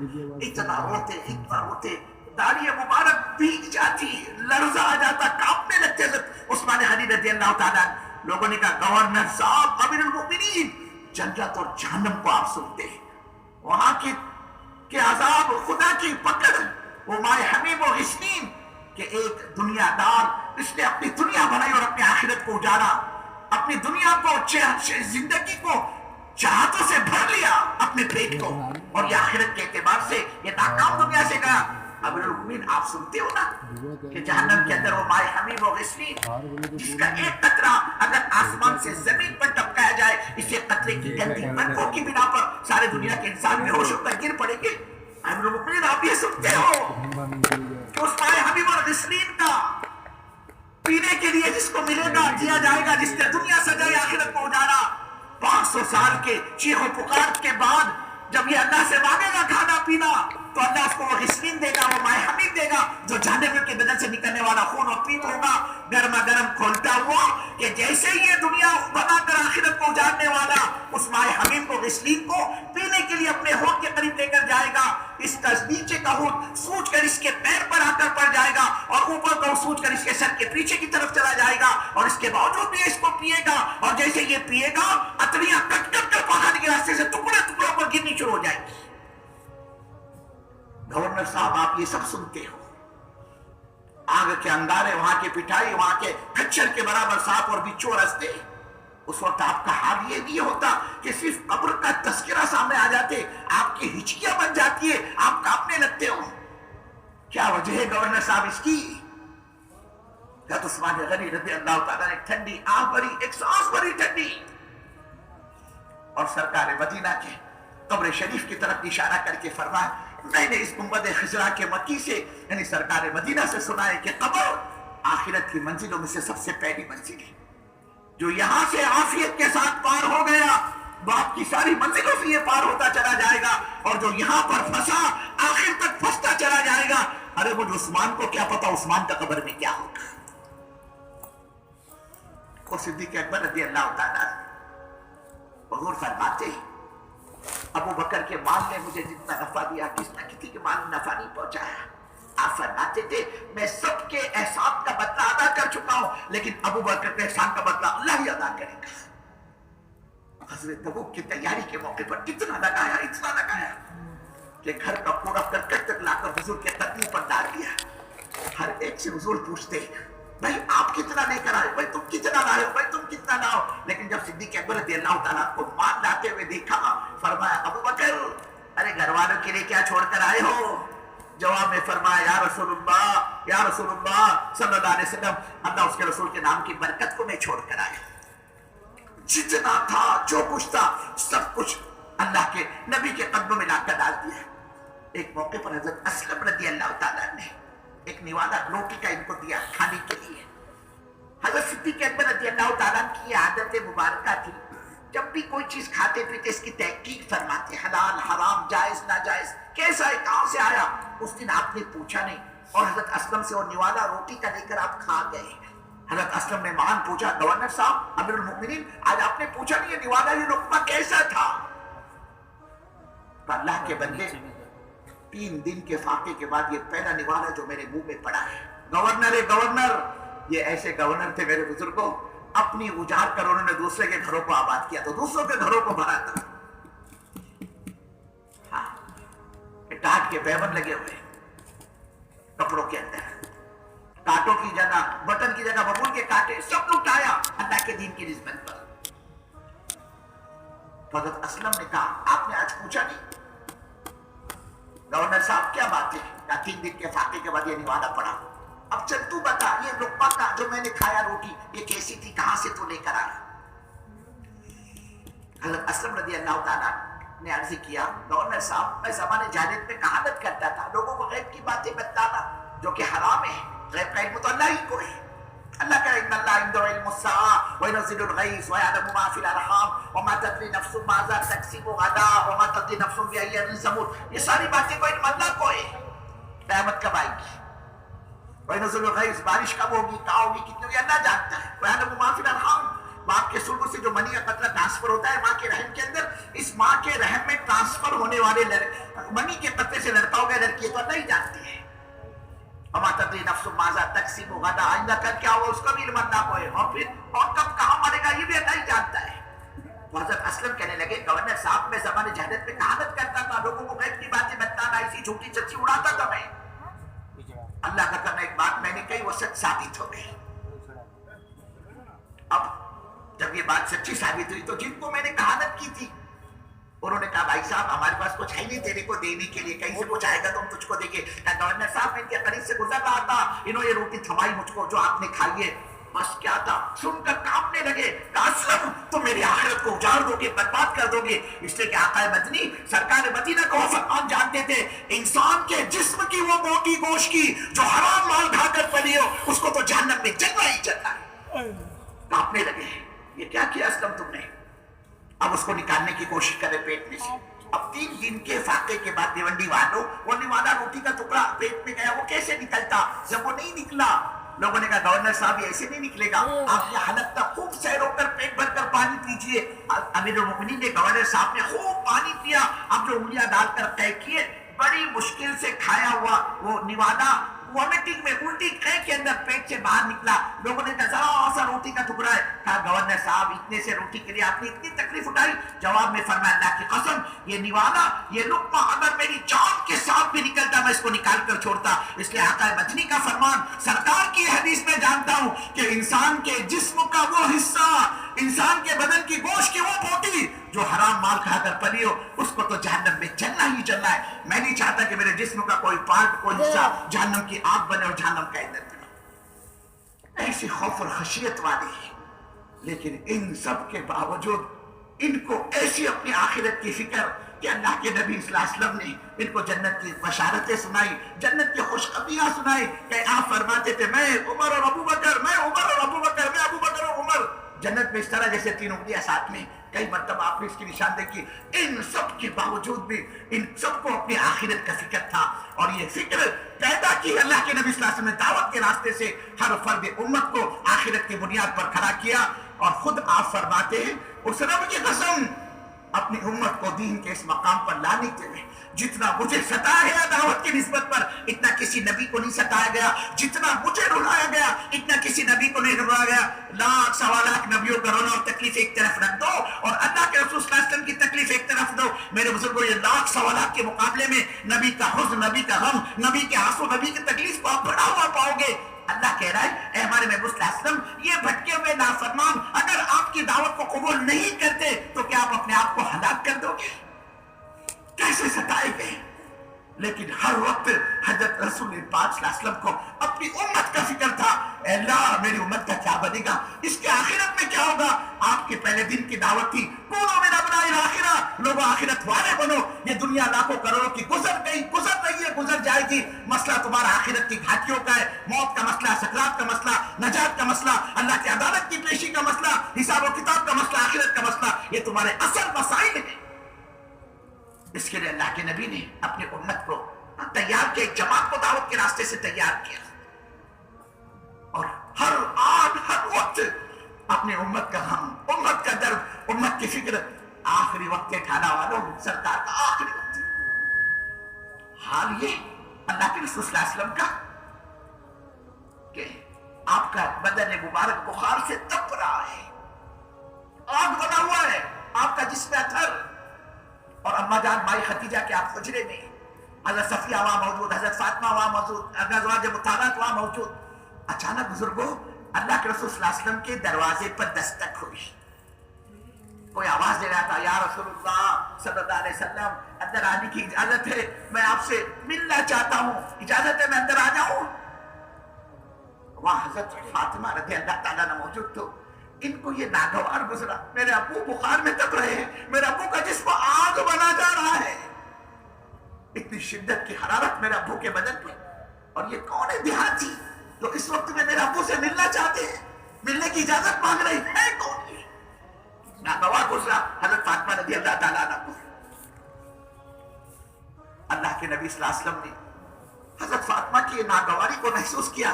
اتنا روتے، داڑھی مبارک بھیگ جاتی، لرزہ آ جاتا، کانپنے لگتے حضرت عثمان غنی رضی اللہ تعالیٰ۔ لوگوں نے کہا گورنر صاحب، امیر المؤمنین، جنت اور جہنم کو آپ سنتے ہیں، وہاں کے عذاب، خدا کی پکڑ، وہ مائے حمیم و غسلین کہ ایک دنیا دار اس نے اپنی دنیا بنائی اور اپنی آخرت کو اجاڑا، اپنی دنیا کو، زندگی کو چاہتوں سے بھر لیا اپنے پیٹ کو، اور یہ آخرت کے اعتبار سے یہ ناکام دنیا سے گیا۔ امیر المؤمنین آپ سنتے ہو نا کہ جہنم کے اندر وہ مائے حمیم و غسلین جس کا ایک قطرہ اگر آسمان سے زمین پر ٹپکایا جائے، اسے قطرے کی گندی بدبو کی بنا پر سارے دنیا کے انسان بے ہوش ہو کر گر پڑیں گے۔ امیر المؤمنین آپ یہ سنتے ہو کہ اس مائے حمیم و غسلین کا پینے کے لیے جس کو ملے گا، دیا جائے گا، جس نے دنیا سجائی آخرت کو اجاڑا، 500 سال کے چیخ و پکار کے بعد جب یہ اللہ سے مانگے گا کھانا پینا تو اللہ اس کو وہ غسلین دے گا، وہ مائے حمیم دے گا، جو جہنم کے بدن سے نکلنے والا خون اور پیپ ہوگا، گرما گرم کھولتا ہوا کہ جیسے یہ دنیا بنا کر آخرت کو اجاڑنے والا اس مائے حمیم کو، غسلین کو پینے کے لیے اپنے ہونٹ کے قریب لے کر جائے گا، اس کا نیچے کا ہونٹ سوچ کر اس کے پیر پر آ کر پڑ جائے گا، اور اوپر کا سوچ کر اس کے سر کے پیچھے کی طرف چلا جائے گا، اور اس کے باوجود بھی اس کو پیے گا، اور جیسے یہ پیے گا اتڑیاں کٹ کٹ کر پہاڑ کے راستے سے ٹکڑے ٹکڑوں پر گرنی شروع ہو جائے گی۔ گورنر صاحب آپ یہ سب سنتے ہو، آگ کے انگارے، وہاں کے پٹائی، وہاں کے کچھر کے برابر سانپ اور بچھو رستے، اس وقت آپ کا حال یہ نہیں ہوتا کہ صرف قبر کا تذکرہ سامنے آ جاتے آپ کی ہچکیاں بن جاتی ہے، آپ کانپنے لگتے ہو۔ کیا وجہ ہے گورنر صاحب اس کی؟ حضرت عثمان غنی رضی اللہ تعالیٰ نے ٹھنڈی آنکھ بھری، ایک سانس بھری ٹھنڈی، اور سرکار مدینہ کے قبر شریف کی طرف اشارہ کر کے فرمایا، میں نے اس گنبد خضرا کے مکی سے یعنی سرکار مدینہ سے سنا ہے کہ قبر آخرت کی منزلوں میں سے سب سے پہلی منزل ہے، جو یہاں سے عافیت کے ساتھ پار ہو گیا باپ کی ساری منزلوں سے یہ پار ہوتا چلا جائے گا، اور جو یہاں پر پھنسا آخر تک پھنستا چلا جائے گا۔ ارے وہ عثمان کو کیا پتا عثمان کا قبر میں کیا ہوگا۔ اور صدیق اکبر رضی اللہ تعالیٰ حضور فرماتے ابو بکر کے مال نے مجھے جتنا نفع دیا کس نہ کسی کے مال نے نفع نہیں پہنچایا۔ آپ فرماتے تھے میں سب کے احسان کا بدلہ ادا کر چکا ہوں، لیکن ابو بکر کے احسان کا بدلہ اللہ ہی ادا کرے گا۔ حضرت تبوک کی تیاری کے موقع پر اتنا لگایا، اتنا لگایا، کہ گھر کا کوڑا کرکٹ تک لا کر حضور کے قدموں پر ڈال دیا. ہر ایک سے حضور پوچھتے بھائی آپ کتنا لے کر آئے, بھائی تم کتنا لائے ہو, بھائی تم کتنا لاؤ. لیکن جب صدیق اکبر رضی اللہ تعالیٰ کو مال لاتے ہوئے دیکھا, فرمایا ابو بکر ارے گھر والوں کے لیے کیا چھوڑ کر آئے ہو؟ جواب میں فرمایا یا رسول اللہ صلی اللہ علیہ وسلم, اللہ اس کے رسول کے نام کی برکت کو میں چھوڑ کر آیا. جتنا تھا جو کچھ تھا سب کچھ اللہ کے نبی کے قدموں میں لا کر ڈال دیا. ایک موقع پر حضرت اسلم رضی اللہ تعالیٰ نے ایک نوالا روٹی کا ان کو دیا کھانے کے لیے. حضرت صدیق اکبر رضی اللہ تعالیٰ کی یہ عادت مبارکہ تھی, جب بھی کوئی چیز کھاتے پیتے اس کی تحقیق فرماتے, حلال حرام جائز ناجائز کیسا ہے کہاں سے آیا. اس دن آپ نے پوچھا نہیں اور حضرت اسلم سے وہ نوالا روٹی کا لے کر آپ کھا گئے. حضرت اسلم نے مان پوچھا گورنر صاحب امیر المؤمنین آج آپ نے پوچھا نہیں یہ نوالا یہ لقمہ کیسا تھا؟ تو اللہ کے بندے 3 دن کے فاقے کے بعد یہ پہلا نوالا جو میرے منہ میں پڑا ہے. گورنر یہ ایسے گورنر تھے میرے بزرگوں, اپنی اجاڑ کر انہوں نے دوسرے کے گھروں کو آباد کیا تو دوسروں کے گھروں کو بھرا تھا. ہاں ٹاٹ کے بیون لگے ہوئے کپڑوں کے اندر, کانٹوں کی جگہ بٹن کی جگہ ببول کے کانٹے سب لٹایا اللہ کے دین کی نسبت پر. حضرت اسلم نے کہا آپ نے آج پوچھا نہیں گورنر صاحب کیا بات ہے؟ کہا 3 دن کے فاقے کے بعد یہ نوالا پڑا. اب چل تو بتا یہ لقمہ کا جو میں نے کھایا روٹی یہ کیسی تھی, کہاں سے تو لے کر آیا؟ حضرت اسلم رضی اللہ تعالیٰ نے عرض کیا گورنر صاحب میں زمانے جاہلیت میں کہانت کرتا تھا, لوگوں کو غیب کی باتیں بتانا جو کہ حرام ہے. غیب کا علم تو اللہ ہی کو ہے. اللہ کہہ ان اللہ عنده علم الساعة وينزل الغيث ويعلم ما في الارحام وما تدري نفس ماذا تكسب غدا وما تدري نفس بأي أرض تموت. یہ ساری باتیں کو علم اللہ کو ہے. قیامت کب آئے گی, وينزل الغيث بارش کب ہوگی, کہاں ہوگی, کتنی ہوگی, اللہ جانتا ہے. ويعلم ما في الارحام باپ کے سلب سے جو منی کا قطرہ ٹرانسفر ہوتا ہے ماں کے رحم کے اندر, اس ماں کے رحم میں ٹرانسفر ہونے والے منی کے قطرے سے لڑکا ہوگا لڑکی تو اللہ ہی جانتے ہیں. وما تدری نفس ماذا تکسب غدا آئندہ کل کیا ہوگا اس کا بھی علم اللہ کو ہے, اور پھر اور کب کہاں مرے گا یہ بھی اللہ ہی جانتا ہے. حضرت اسلم کہنے لگے گورنر صاحب میں زمانے جہالت میں کہانت کرتا تھا, لوگوں کو غیب کی باتیں بتانا, ایسی جھوٹی سچی اڑاتا تھا میں. اللہ کا کرنا ایک بات میں نے کہی وہ سچ ثابت ہو گئی. اب جب یہ بات سچی ثابت ہوئی تو جن کو میں نے کہانت کی تھی انہوں نے کہا بھائی صاحب ہمارے پاس کچھ ہے نہیں تیرے کو دینے کے لیے, کہیں سے کچھ آئے گا تو ہم تجھ کو دیں گے. گورنر صاحب میں ان کے قریب سے گزر رہا تھا, انہوں یہ روٹی تھمائی مجھ کو جو آپ نے کھائی ہے, بس کیا تھا سن کر کانپنے لگے. کہا اسلم تم میری آخرت کو اجاڑ دو گے, برباد کر دو گے. اس لیے کہ آقا مدنی سرکار مدینہ کو فرمان جانتے تھے انسان کے جسم کی وہ موٹی گوشت کی جو حرام مال کھا کر پلی ہو اس کو تو جہنم میں جلنا ہی جلنا ہے. کانپنے لگے یہ کیا کیا اسلم تم نے؟ اب اس کو نکالنے کی کوشش کرے پیٹ میں سے. اب 3 دن کے فاقے کے بعد دیونڈی والوں وہ نوالا روٹی کا ٹکڑا پیٹ میں گیا, وہ کیسے نکلتا؟ جب وہ نہیں نکلا لوگوں نے کہا گورنر صاحب یہ ایسے نہیں نکلے گا, آپ یہ حالت تک خوب سیر ہو کر پیٹ بھر کر پانی پیجئے. امیر المؤمنین نے گورنر صاحب نے خوب پانی پیا, اب جو انگلیاں ڈال کر طے کیے, بڑی مشکل سے کھایا ہوا وہ نوالا وامٹنگ میں الٹی کھے کے اندر پیٹ سے باہر نکلا. لوگوں نے کہا ذرا سا روٹی کا ٹکڑا ہے. کہا گورنر صاحب اتنے سے روٹی کے لیے آپ نے اتنی تکلیف اٹھائی؟ جواب میں فرمایا اللہ کی قسم یہ نوالا یہ لقمہ اگر میری جان کے ساتھ بھی نکلتا میں اس کو نکال کر چھوڑتا. اس لیے آقا مدنی کا فرمان سرکار کی حدیث میں جانتا ہوں کہ انسان کے جسم کا وہ حصہ, انسان کے بدن کی گوشت کی وہ بوٹی جو حرام مال کھا کر پلی ہو اس کو تو جہنم میں جلنا ہی جلنا ہے. میں نہیں چاہتا کہ میرے جسم کا کوئی پارٹ کوئی حصہ جہنم کی آگ بنے اور جہنم کا ایندھن بنے. ایسی خوف اور خشیت والی, لیکن ان سب کے باوجود ان کو ایسی اپنی آخرت کی فکر کہ اللہ کے نبی صلی اللہ علیہ وسلم نے ان کو جنت کی بشارتیں سنائی, جنت کی خوشخبریاں سنائی کہ آپ فرماتے تھے میں عمر اور ابو بکر, میں عمر اور ابو بکر, میں ابو بکر اور عمر. جنت میں اس طرح جیسے 3 انگلیاں ساتھ میں, کئی مرتبہ آپ نے اس کی نشاندہی کی. ان سب کے باوجود بھی ان سب کو اپنی آخرت کا فکر تھا, اور یہ فکر پیدا کی اللہ کے نبی صلی اللہ علیہ وسلم نے دعوت کے راستے سے ہر فرد امت کو آخرت کی بنیاد پر کھڑا کیا. اور خود آپ فرماتے ہیں اس رب کی قسم اپنی امت کو دین کے اس مقام پر لانے کے لیے جتنا مجھے ستایا گیا دعوت کی نسبت پر اتنا کسی نبی کو نہیں ستایا گیا, جتنا مجھے رلایا گیا اتنا کسی نبی کو نہیں رلایا گیا. لاکھ سوا لاکھ نبیوں کا رونا اور تکلیف ایک طرف رکھ دو اور اللہ کے رسول صلی اللہ علیہ وسلم کی تکلیف ایک طرف بندو میرے بزرگوں یہ لاکھ سوالات کے مقابلے میں نبی کا حزن، نبی کا غم، نبی کے آنسو، نبی کی تکلیف کو آپ بڑا ہوا پاؤ گے۔ اللہ کہہ رہا ہے اے ہمارے محبوب صلی اللہ علیہ وسلم، یہ بھٹکے ہوئے نافرمان اگر آپ کی دعوت کو قبول نہیں کرتے تو کیا آپ اپنے آپ کو ہلاک کر دو گے؟ کیسے ستائے گئے؟ لیکن ہر وقت حضرت رسول پاک صلی اللہ علیہ وسلم کو اپنی امت کا فکر تھا، اے اللہ میری امت کا کیا بنے گا، اس کے آخرت میں کیا ہوگا۔ آپ کے پہلے دن کی دعوت تھی کونوا من ابناء الآخرہ، لوگوں آخرت والے بنو۔ یہ دنیا لاکھوں کروڑوں کی گزر گئی، گزر رہی ہے، گزر جائے گی، مسئلہ تمہارا آخرت کی گھاٹیوں کا ہے، موت کا مسئلہ، سکرات کا مسئلہ، نجات کا مسئلہ، اللہ کی عدالت کی پیشی کا مسئلہ، حساب و کتاب کا مسئلہ، آخرت کا مسئلہ، یہ تمہارے اصل مسائل ہیں۔ اس کے لیے اللہ کے نبی نے اپنی امت کو تیار کیا، ایک جماعت کو دعوت کے راستے سے تیار کیا، اور ہر آن ہر وقت اپنی امت کا غم، امت کا درد، امت کی فکر، آخری وقت کے کھانا والوں سرکار کا آخری وقت۔ حال یہ اللہ کے رسول صلی اللہ علیہ وسلم کا کہ آپ کا بدن مبارک بخار سے تپ رہا ہے، آگ بنا ہوا ہے آپ کا جسم اثر، اور اماں جان مائی خدیجہ کے آپ حجرے میں، حضرت صفیہ وہاں موجود، حضرت فاطمہ وہاں موجود، ازواج مطہرات وہاں موجود۔ اچانک بزرگوں اللہ کے رسول صلی اللہ علیہ وسلم کے دروازے پر دستک ہوئی، کوئی آواز دے رہا تھا، یا رسول اللہ صلی اللہ علیہ وسلم اندر آنے کی اجازت ہے، میں آپ سے ملنا چاہتا ہوں، اجازت ہے میں اندر آ جاؤں؟ وہاں حضرت فاطمہ رضی اللہ تعالیٰ نے موجود تو ان کو یہ ناگوار گزرا، میرے ابو بخار میں تپ رہے ہیں، میرے ابو کا جسم آگ بنا جا رہا ہے، اتنی شدت کی حرارت میرے ابو کے بدن پہ، اور یہ کون ہے دیہاتی جو اس وقت میں میرے ابو سے ملنا چاہتے ہیں، ملنے کی اجازت مانگ رہی ہے، کون ہے؟ ناگوار گزرا حضرت فاطمہ رضی اللہ تعالیٰ عنہ کو۔ اللہ کے نبی صلی اللہ علیہ وسلم نے حضرت فاطمہ کی یہ ناگواری کو محسوس کیا،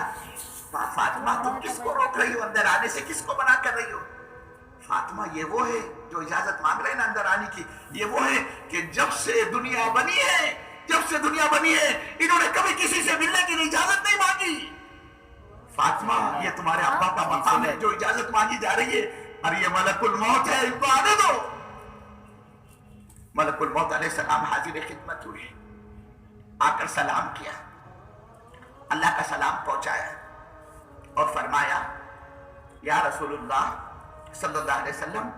فاطمہ تم کس کو روک رہی ہو، اندر آنے سے کس کو منع کر رہی ہو؟ فاطمہ یہ وہ ہے جو اجازت مانگ رہے ہیں نا اندر آنے کی، یہ وہ ہے کہ جب سے دنیا بنی ہے، جب سے دنیا بنی ہے انہوں نے کبھی کسی سے ملنے کی اجازت نہیں مانگی۔ فاطمہ یہ تمہارے ابا کا مقام ہے جو اجازت مانگی جا رہی ہے، اور یہ ملک الموت ہے، ان کو آنے دو۔ ملک الموت علیہ السلام حاضر خدمت ہوئے، آ کر سلام کیا، اللہ کا سلام پہنچایا اور فرمایا یا رسول اللہ صلی اللہ علیہ وسلم،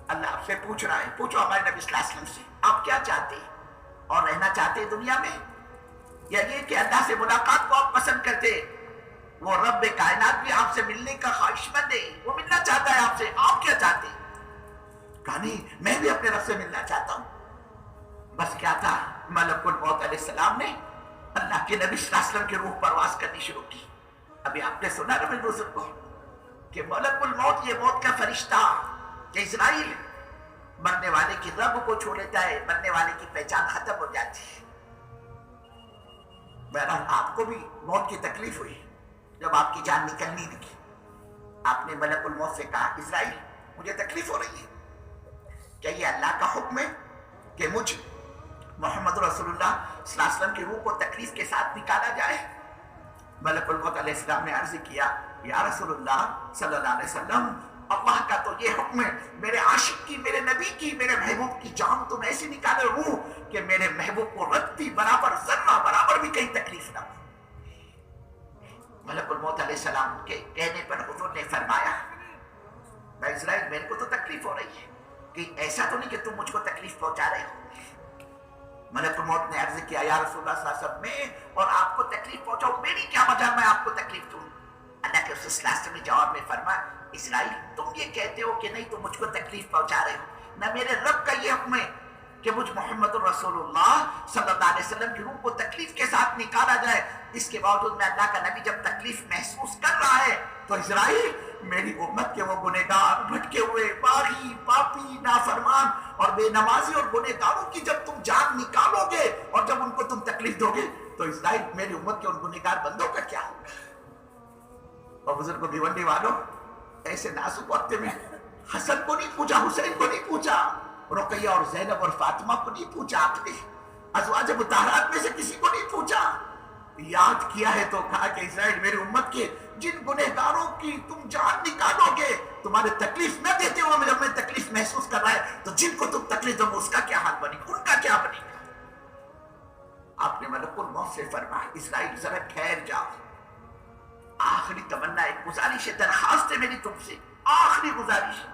اللہ آپ سے پوچھ رہا ہے، پوچھو ہمارے نبی صلی اللہ علیہ وسلم سے، آپ کیا چاہتے ہیں اور رہنا چاہتے ہیں دنیا میں، یا یہ کہ اللہ سے ملاقات کو آپ پسند کرتے؟ وہ رب کائنات بھی آپ سے ملنے کا خواہش مند ہے، وہ ملنا چاہتا ہے آپ سے، آپ کیا چاہتے ہیں؟ کہا نہیں میں بھی اپنے رب سے ملنا چاہتا ہوں۔ بس کیا تھا، ملک الموت علیہ السلام نے اللہ کے نبی صلی اللہ علیہ وسلم کی روح پرواز کرنی شروع کی۔ ابھی آپ نے سنا نا میرے دوست کو کہ ملک الموت یہ موت کا فرشتہ کہ اسرائیل مرنے والے کی رب کو چھو لیتا ہے، مرنے والے کی پہچان ختم ہو جاتی ہے۔ بہرحال آپ کو بھی موت کی تکلیف ہوئی جب آپ کی جان نکلنی لگی، آپ نے ملک الموت سے کہا اسرائیل مجھے تکلیف ہو رہی ہے، کیا یہ اللہ کا حکم ہے کہ مجھ محمد رسول اللہ صلی اللہ علیہ وسلم کی روح کو تکلیف کے ساتھ نکالا جائے؟ ملک الموت علیہ السلام نے عرض کیا یا رسول اللہ صلی اللہ علیہ وسلم، اللہ کا تو یہ حکم ہے میرے عاشق کی، میرے نبی کی، میرے محبوب کی جان تم ایسی نکالے روح کہ میرے محبوب کو رتی برابر ذرہ برابر بھی کہیں تکلیف نہ ہو۔ ملک الموت علیہ السلام کے کہنے پر حضور نے فرمایا میں اسرائیل میرے کو تو تکلیف ہو رہی ہے، کہ ایسا تو نہیں کہ تم مجھ کو تکلیف پہنچا رہے ہو۔ ملک الموت نے عرض کیا یا رسول اللہ صلی اللہ علیہ وسلم میں اور آپ کو تکلیف پہنچاؤں، میری کیا وجہ میں آپ کو تکلیف دوں؟ اللہ کے رسول صلی اللہ علیہ وسلم نے جواب میں فرمایا اسرائیل تم یہ کہتے ہو کہ نہیں تم مجھ کو تکلیف پہنچا رہے ہو، نہ میرے رب کا یہ حکم ہے کہ مجھ محمد الرسول اللہ صلی اللہ علیہ وسلم کی روح کو تکلیف کے ساتھ نکالا جائے، اس کے باوجود میں اللہ کا نبی جب تکلیف محسوس کر رہا ہے تو اسرائیل میری امت کے وہ گنہگار بھٹکے ہوئے باغی پاپی نافرمان اور بے نمازی اور گنہگاروں کی جب تم جان نکالو گے اور جب ان کو تم تکلیف دو گے تو اسرائیل میری امت کے ان گنہگار بندوں کا کیا ہوگا؟ اور بزرگوں بھیونڈی والوں ایسے نازک وقت میں حسن کو نہیں پوچھا، حسین کو نہیں پوچھا، رقیہ اور زینب اور فاطمہ کو نہیں پوچھا، آپ نے ازواج مطہرات میں سے کسی کو نہیں پوچھا، یاد کیا ہے تو کہا کہ اسرائیل میری امت کے جن گنہگاروں کی تم جان نکالو گے تمہارے تکلیف نہ دیتے ہوئے جب میں تکلیف محسوس کر رہا ہے تو جن کو تم تکلیف دو اس کا کیا حال بنے گا، ان کا کیا بنے گا؟ آپ نے ملک الموت سے فرمایا اسرائیل ذرا ٹھہر جاؤ، آخری تمنا ایک گزارش ہے، درخواست ہے میری تم سے، آخری گزارش،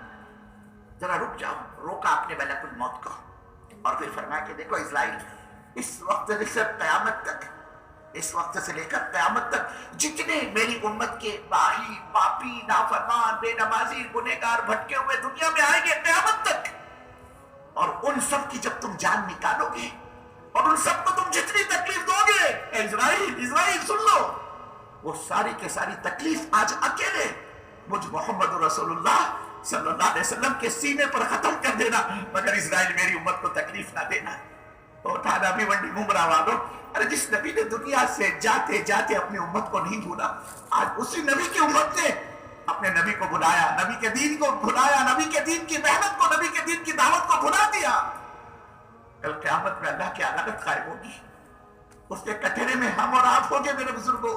ذرا رک جاؤ۔ روکا آپ نے ملک الموت کو اور پھر فرمایا کہ دیکھو اسرائیل، اس وقت سے قیامت تک، اس وقت سے لے کر قیامت تک جتنے میری امت کے باہی پاپی نافرمان بے نمازی گنہگار بھٹکے ہوئے دنیا میں آئیں گے قیامت تک، اور ان سب کی جب تم جان نکالو گے اور ان سب کو تم جتنی تکلیف دو گے، اسرائیل سن لو، وہ ساری کے ساری تکلیف آج اکیلے مجھ محمد رسول اللہ صلی اللہ علیہ وسلم کے سینے پر ختم کر دینا، مگر اسرائیل میری امت کو تکلیف نہ دینا۔ تو تھا نبی منڈی گمراہ والوں، ارے جس نبی نے دنیا سے جاتے جاتے اپنی امت کو نہیں بھولا، آج اسی نبی کی امت نے اپنے نبی کو بلایا، نبی کے دین کو بلایا، نبی کے دین کی محنت کو، نبی کے دین کی دعوت کو بھلا دیا۔ کل قیامت میں اللہ کی عدالت قائم ہوگی، اس کے کٹہرے میں ہم اور آپ ہوں گے میرے بزرگوں۔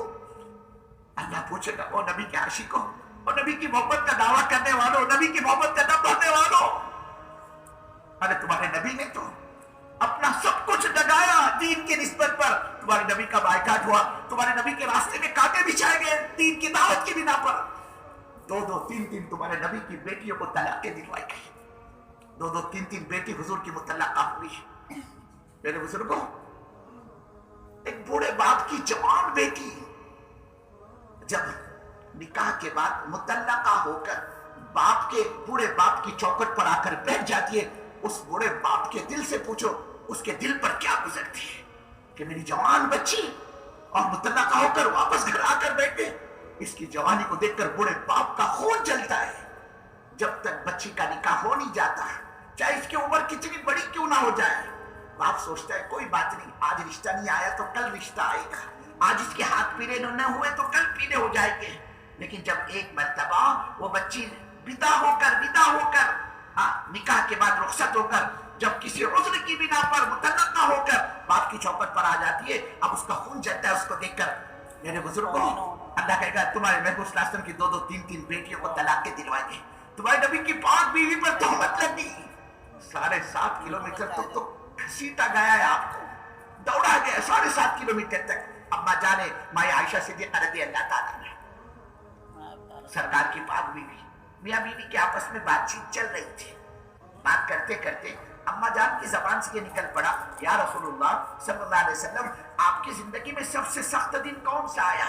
اللہ پوچھے گا او نبی کے عاشقوں، اور نبی کی محبت کا دعویٰ کرنے والوں، نبی کی محبت کا دم بھرنے والوں، ارے تمہارے نبی نے تو اپنا سب کچھ لگایا دین کی نسبت پر، تمہارے نبی کا بائیکاٹ ہوا، تمہارے نبی کے راستے میں کانٹے بچھائے گئے دین کی دعوت کی بنا پر، دو تین تمہارے نبی کی بیٹیوں کو طلاقیں دلوائی گئی، دو تین بیٹی حضور کی مطلقہ ہوئی۔ میرے بزرگوں، ایک بوڑھے باپ کی جوان بیٹی جب نکاح کے بعد مطلقہ ہو کر باپ کے، بوڑھے باپ کی چوکھٹ پر آ کر بیٹھ جاتی ہے، اس بوڑھے باپ کے دل سے پوچھو اس کے دل پر کیا گزرتی ہے کہ میری جوان بچی اور مطلقہ ہو کر واپس گھر آ کر بیٹھے۔ اس کی جوانی کو دیکھ کر بوڑھے باپ کا خون جلتا ہے۔ جب تک بچی کا نکاح ہو نہیں جاتا، چاہے اس کی عمر کتنی بڑی کیوں نہ ہو جائے، باپ سوچتا ہے کوئی بات نہیں، آج رشتہ نہیں آیا تو کل رشتہ آئے گا، آج اس کے ہاتھ پیلے نہ ہوئے تو کل پیلے ہو جائیں گے۔ لیکن جب ایک مرتبہ وہ بچی ودا ہو کر نکاح کے بعد رخصت ہو کر جب کسی عذر کی بنا پر مطلقہ ہو کر باپ کی چوکھٹ پر آ جاتی ہے، اب اس کا خون جلتا ہے اس کو دیکھ کر۔ میرے بزرگوں، اللہ کہے گا تمہارے محبوب صلی اللہ علیہ وسلم کی دو تین بیٹیوں کو طلاقیں دلوائیں گے، تمہارے نبی کی پاک بیوی پر تہمت لگی، 7.5 کلومیٹر تو گھسیٹا گیا ہے، آپ کو دوڑا گیا 7.5 کلومیٹر تک۔ اما جانے ماں عائشہ صدیقہ رضی اللہ تعالیٰ عنہا، سرکار کی پاک بیوی، میاں بیوی کے آپس میں بات چیت چل رہی تھی، بات کرتے کرتے اما جان کی زبان سے یہ نکل پڑا، یا رسول اللہ صلی اللہ علیہ وسلم، آپ کی زندگی میں سب سے سخت دن کون سا آیا؟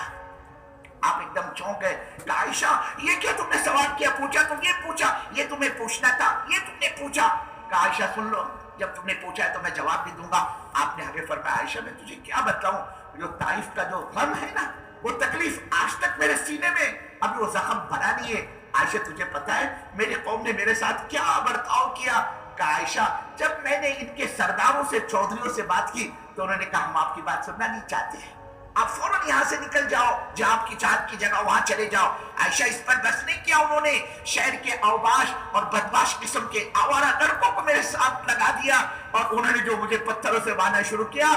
آپ ایک دم چونک گئے، کہا عائشہ یہ کیا تم نے سوال کیا، پوچھا تو یہ پوچھا، یہ تمہیں پوچھنا تھا، یہ تم نے پوچھا۔ کہا عائشہ سن لو، جب تم نے پوچھا ہے تو میں جواب بھی دوں گا۔ آپ نے آگے فرمایا عائشہ میں تجھے کیا بتاؤں، جو طائف کا جو غم ہے نا، وہ تکلیف آج تک میرے سینے میں ابھی وہ زخم بنا نہیں ہے۔ عائشہ تجھے پتا ہے میری قوم نے میرے ساتھ کیا برتاؤ کیا؟ کہا عائشہ جب میں نے ان کے سرداروں سے، چودھریوں سے بات کی تو انہوں نے کہا ہم آپ کی بات سننا نہیں چاہتے ہیں، آپ فوراً یہاں سے نکل جاؤ، جہاں آپ کی چاہت کی جگہ وہاں چلے جاؤ۔ عائشہ اس پر بس نہیں کیا، انہوں نے شہر کے اوباش اور بدماش قسم کے آوارہ لڑکوں کو میرے ساتھ لگا دیا اور انہوں نے جو مجھے پتھروں سے مارنا شروع کیا۔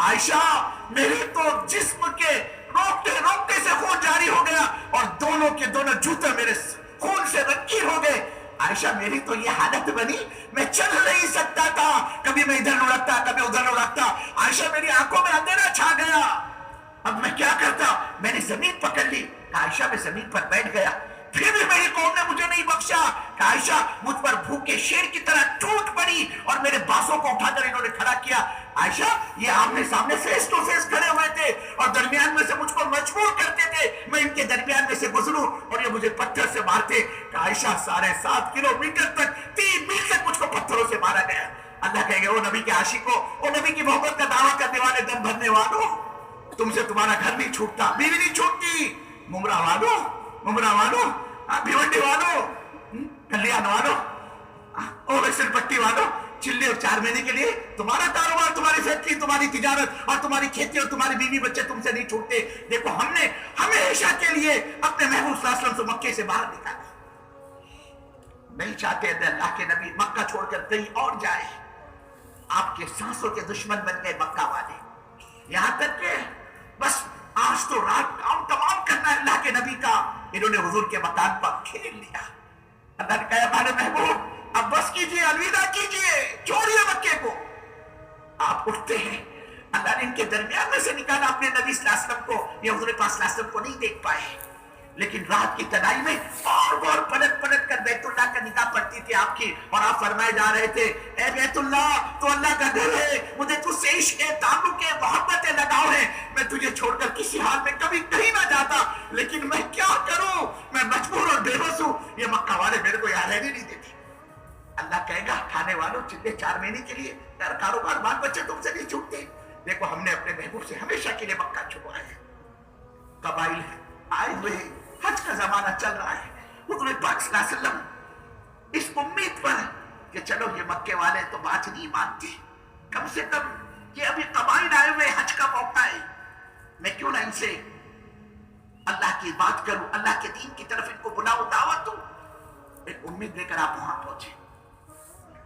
عائشہ میرے تو جسم کے روکتے روکتے سے خون جاری ہو گیا اور دونوں کے دونوں جوتے میرے خون سے نکیر ہو گئے۔ عائشہ میری تو یہ حالت بنی، میں چل نہیں سکتا تھا، کبھی میں ادھر لڑکتا کبھی ادھر لڑکتا، عائشہ میری آنکھوں میں اندھیرا چھا گیا، اب میں کیا کرتا؟ میں نے زمین پکڑ لی، عائشہ میں زمین پر بیٹھ گیا، پھر بھی میری قوم نے مجھے نہیں بخشا۔ عائشہ مجھ پر بھوکے شیر کی طرح ٹوٹ پڑی اور میرے بازوں کو اٹھا کر انہوں نے کھڑا کیا۔ عائشہ یہ آمنے سامنے فیس ٹو فیس کھڑے ہوئے تھے اور درمیان میں سے مجھ کو مجبور کرتے تھے میں ان کے درمیان میں سے گزروں اور یہ مجھے پتھر سے مارتے۔ عائشہ 7.5 کلومیٹر تک 3 میل تک مجھ کو پتھروں سے مارا گیا۔ اللہ کہے گا وہ نبی کے عاشقوں، وہ نبی کی محبت کا دعویٰ کرنے والے، دم بھرنے والوں، تم سے تمہارا گھر نہیں چھوٹتا، بیوی نہیں چھوٹتی، ممرہ والوں، بھیونڈی والوں، کلیان والوں، اور سر پٹی والوں، چلے اور 4 مہینے کے لیے تمہارا کاروبار، تمہاری فیکٹری، تمہاری تجارت اور تمہاری کھیتی اور تمہاری بیوی بچے تم سے نہیں چھوٹتے۔ دیکھو ہم نے ہمیشہ کے لیے اپنے محبوب صلی اللہ علیہ وسلم سے مکے سے باہر نکالا، نہیں چاہتے اللہ کے نبی مکہ چھوڑ کر کہیں اور جائے۔ آپ کے سانسوں کے دشمن بن گئے مکہ والے، یہاں تک کہ بس آج تو رات کام تمام کرنا اللہ کے نبی کا انہوں نے حضور کے مکان پر کھیل لیا. اللہ نے کہا ہمارے محبوب اب بس کیجئے, الوداع کیجئے, چھوڑیے مکے کو. آپ اٹھتے ہیں, اللہ نے ان کے درمیان میں سے نکالا اپنے نبی صلی اللہ علیہ وسلم کو. یہ حضور پاک صلی اللہ علیہ وسلم کو نہیں دیکھ پائے, لیکن رات کی تنہائی میں اور پلٹ کر بیت اللہ کا نگاہ پڑتی تھی آپ کی, اور آپ فرمائے جا رہے تھے اے بیت اللہ تو اللہ کا گھر ہے, مجھے تجھ سے عشق ہے, تعلق ہے, محبت ہے, لگاؤ ہے, میں تجھے چھوڑ کر کسی حال میں کبھی کہیں نہ جاتا, لیکن میں کیا کروں, میں مجبور اور بے بس ہوں, یہ مکہ والے میرے کو یہاں رہنے نہیں دیتے. اللہ کہے گا کھانے والوں چلے 4 مہینے کے لیے, کاروبار بال بچے تم سے نہیں چھوٹتے, دیکھو ہم نے اپنے محبوب سے ہمیشہ کے لیے مکہ چھپوایا ہے. قبائل آئے ہوئے, حج کا زمانہ چل رہا ہے, حضور پاک صلی اللہ علیہ وسلم اس امید پر کہ چلو یہ مکے والے تو بات نہیں مانتے, کم سے کم یہ ابھی قبائل آئے ہوئے, حج کا موقع ہے, میں کیوں نہ ان سے اللہ کی بات کروں, اللہ کے دین کی طرف ان کو بلاؤ, دعوت دوں. ایک امید لے کر آپ وہاں پہنچے.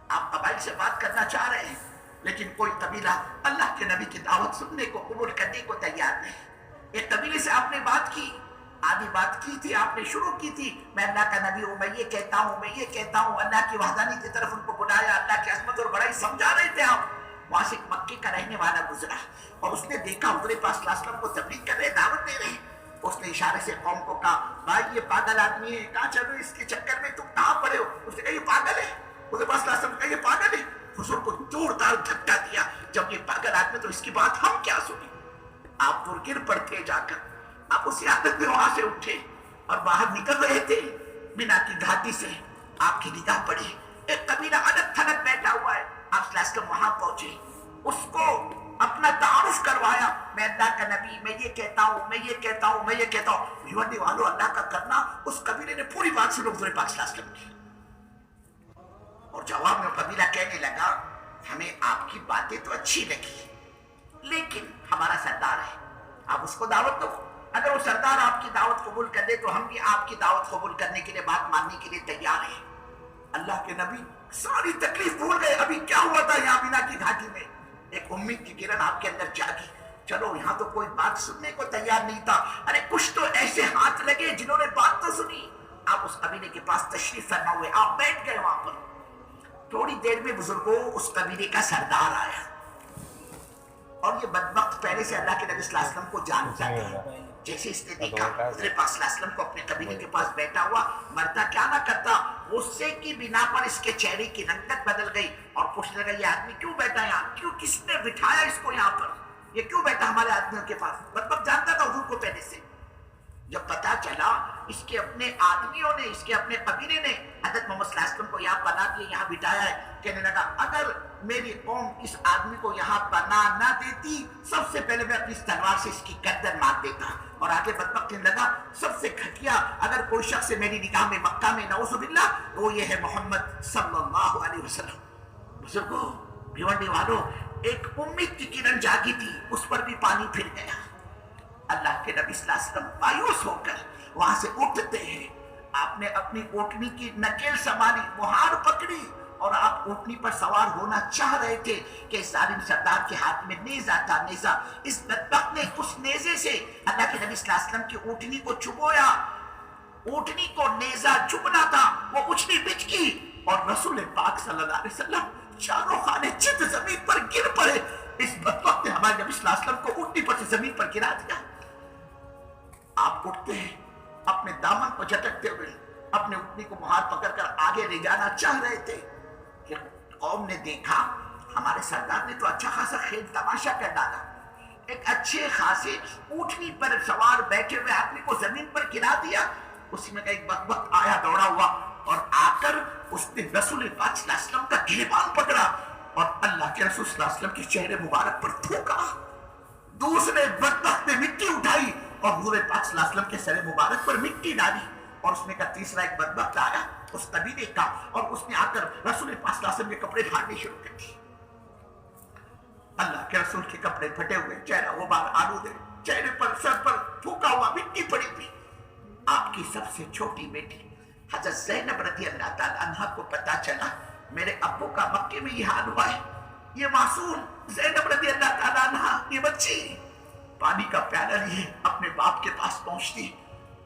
آپ قبائل سے بات کرنا چاہ رہے ہیں, لیکن کوئی قبیلہ اللہ کے نبی کی دعوت سننے کو, قبول کرنے کو تیار نہیں. ایک قبیلے سے آپ نے بات کی, آدھی بات کی تھی, آپ نے شروع کی تھی میں اللہ کا نبی ہوں, میں یہ کہتا ہوں, میں یہ کہتا ہوں, اللہ کی وحدانیت کی طرف ان کو بلایا, اللہ کی عظمت اور بڑائی سمجھا رہے تھے آپ. وہاں سے ایک مکے کا رہنے والا گزرا اور اس نے دیکھا حضور پاک صلی اللہ علیہ وسلم کو تبلیغ کر رہے, دعوت دے رہے. اس نے اشارے سے قوم کو کہا بھائی یہ پاگل آدمی ہے, کہاں چلو اس کے چکر میں تم کہاں پڑے ہو. اس نے کہا یہ پاگل ہے. حضور پاک صلی اللہ علیہ وسلم نے کہا یہ پاگل ہے. حضور کو زوردار دھکا دیا, جب یہ پاگل آدمی تو اس کی بات ہم کیا سنیں. آپ دور گر پڑتے جا کر, آپ اسی عادت میں وہاں سے اٹھے اور باہر نکل رہے تھے بنا کی گھاٹی سے, آپ کی نگاہ پڑی ایک قبیلہ الگ تھلگ بیٹھا ہوا ہے. آپ صلی اللہ علیہ وسلم وہاں پہنچے, اس کو اپنا تعارف کروایا, میں اللہ کا نبی, میں یہ کہتا ہوں, میں یہ کہتا ہوں, میں یہ کہتا ہوں. بھیونڈی والو اللہ کا کرنا, اس قبیلے نے پوری بات سنو حضور پاک صلی اللہ علیہ وسلم کی, اور جواب میں قبیلہ کہنے لگا ہمیں آپ کی باتیں تو اچھی لگی, لیکن ہمارا سردار ہے, آپ اس کو دعوت دو. اگر وہ سردار آپ کی دعوت قبول کر دے تو ہم بھی آپ کی دعوت قبول کرنے کے لیے, بات ماننے کے لیے تیار ہیں. اللہ کے نبی ساری تکلیف بھول گئے, ابھی کیا ہوا تھا یہاں بنا کی گھاٹی میں. ایک امید کی کرن آپ کے اندر جاگی, چلو یہاں تو کوئی بات سننے کو تیار نہیں تھا, ارے کچھ تو ایسے ہاتھ لگے جنہوں نے بات تو سنی. آپ اس قبیلے کے پاس تشریف فرما ہوئے, آپ بیٹھ گئے وہاں پر. تھوڑی دیر میں بزرگوں اس قبیلے کا سردار آیا, اور یہ بدبخت پہلے سے اللہ کے نبی صلی اللہ علیہ وسلم کو جانتا تھا. جیسے اس نے دیکھا حضور پاک صلی اللہ علیہ وسلم کو اپنے قبیلے کے پاس بیٹھا ہوا, مرتا کیا نہ کرتا, غصے کی بنا پر اس کے چہرے کی رنگت بدل گئی, اور پوچھنے لگا یہ آدمی کیوں بیٹھا یہاں, کیوں, کس نے بٹھایا اس کو یہاں پر, یہ کیوں بیٹھا ہمارے آدمیوں کے پاس. بدبخت جانتا تھا حضور کو پہلے سے. جب پتا چلا اس کے اپنے آدمیوں نے, اس کے اپنے قبیلے نے حضرت محمد صلی اللہ علیہ وسلم کو یہاں پناہ دیے, یہاں بٹھایا ہے, کہنے لگا اگر میری قوم اس آدمی کو یہاں پناہ نہ دیتی, سب سے پہلے میں اپنی تلوار سے اس کی گردن مار دیتا. اور آگے بدبخت کہنے لگا سب سے گھٹیا اگر کوئی شخص میری نگاہ میں مکہ میں, نعوذ باللہ, وہ یہ ہے محمد صلی اللہ علیہ وسلم. بزرگوں, بھیونڈی والوں, ایک امید کی کرن جاگی تھی, اس پر بھی پانی پھر گیا. اللہ کے نبی صلی اللہ علیہ وسلم مایوس ہو کر وہاں سے اٹھتے ہیں. آپ نے اپنی اونٹنی کی نکیل سنبھالی, مہار پکڑی, اور آپ اونٹنی پر سوار ہونا چاہ رہے تھے کہ ظالم سردار کے ہاتھ میں نیزہ تھا. نیزہ, اس بدبخت نے اس نیزے سے اللہ کے نبی صلی اللہ علیہ وسلم کی اونٹنی کو چبویا. اونٹنی کو نیزہ چبنا تھا, وہ اچھلی بچ کی, اور رسول پاک صلی اللہ علیہ وسلم چاروں خانے چت زمین پر گر پڑے. اس بدبخت نے ہمارے نبی صلی اللہ علیہ وسلم کو اونٹنی پر سے زمین پر گرا دیا. آپ اٹھتے ہیں, اپنے دامن کو جھٹکتے ہوئے اپنے اونٹنی کو مہار پکڑ کر آگے لے جانا چاہ رہے تھے کہ قوم نے دیکھا ہمارے سردار نے تو اچھا خاصا کھیل تماشا کر ڈالا. ایک اچھے خاصے اونٹنی پر سوار بیٹھے ہوئے آدمی کو زمین پر گرا دیا. اسی میں ایک بدبخت آیا دوڑا ہوا, اور آ کر اس نے رسول پاک صلی اللہ علیہ وسلم کا گریبان پکڑا, اور اللہ کے رسول صلی اللہ علیہ وسلم کے چہرے مبارک پر تھوکا. دوسرے بدبخت نے مٹی اٹھائی اور حضور پاک صلی اللہ علیہ وسلم کے سر مبارک پر مٹی ڈالی. اور اس میں کا تیسرا ایک بدبخت آیا اس قبیلے کا, اور اس نے آ کر رسول پاک صلی اللہ علیہ وسلم کے کپڑے پھاڑنے شروع کر دیے. اللہ کے رسول کے کپڑے پھٹے ہوئے, چہرہ غبار آلودہ, چہرے پر سر پر تھوکا ہوا مٹی پڑی ہوئی. آپ کی سب سے چھوٹی بیٹی حضرت زینب رضی اللہ تعالی عنہ کو پتا چلا میرے ابو کا مکے میں یہ حال ہوا ہے. یہ معصوم زینب رضی اللہ تعالی عنہ, یہ بچی پانی کا پیالہ لیے اپنے باپ کے پاس پہنچتی,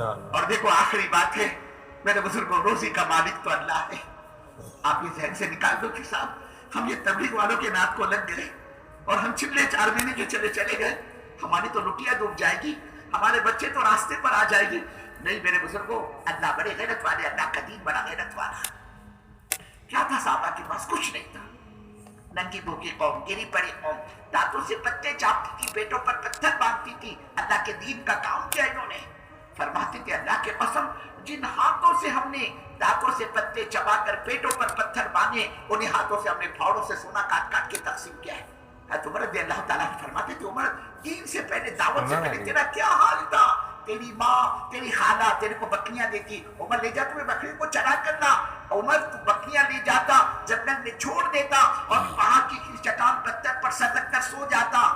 اور دیکھو آخری بات ہے میرے بزرگوں، روزی کا مالک تو اللہ ہے. آپ یہ ذہن سے نکال دو کہ صاحب ہم یہ تبلیغ والوں کے نعت کو لگ گئے اور ہم چلے 4 مہینے کے چلے گئے، ہماری تو لٹیا ڈوب جائے گی، ہمارے بچے تو راستے پر آ جائے گی. نہیں میرے بزرگوں، اللہ بڑے غیرت والے، اللہ کا دین بڑا غیرت والا. کیا تھا صحابہ کے پاس؟ کچھ نہیں تھا. ننگی بھوکی قوم، گری پڑی قوم، دانتوں سے پتے چاپتی تھی، پیٹوں پر پتھر باندھتی تھی. اللہ کے دین کا کام کیا انہوں نے؟ فرماتے تھے اللہ کے قسم، جن ہاتھوں سے ہم نے دانتوں سے پتے چبا کر پیٹوں پر پتھر باندھے، انہیں ہاتھوں سے ہم نے پھاوڑوں سے سونا کاٹ کاٹ کے تقسیم کیا ہے. حضرت عمر رضی اللہ تعالیٰ فرماتے تھے عمر، دین سے پہلے، دعوت سے پہلے تیرا کیا حال تھا؟ تیری ماں، تیری خالہ تیرے کو بکریاں دیتی، عمر لے جا تمہیں بکری کو چرا کرنا. عمر تو بکریاں لے جاتا، جنگل میں چھوڑ دیتا اور پہاڑ کی چٹان پتھر پر سر رکھ کر سو جاتا.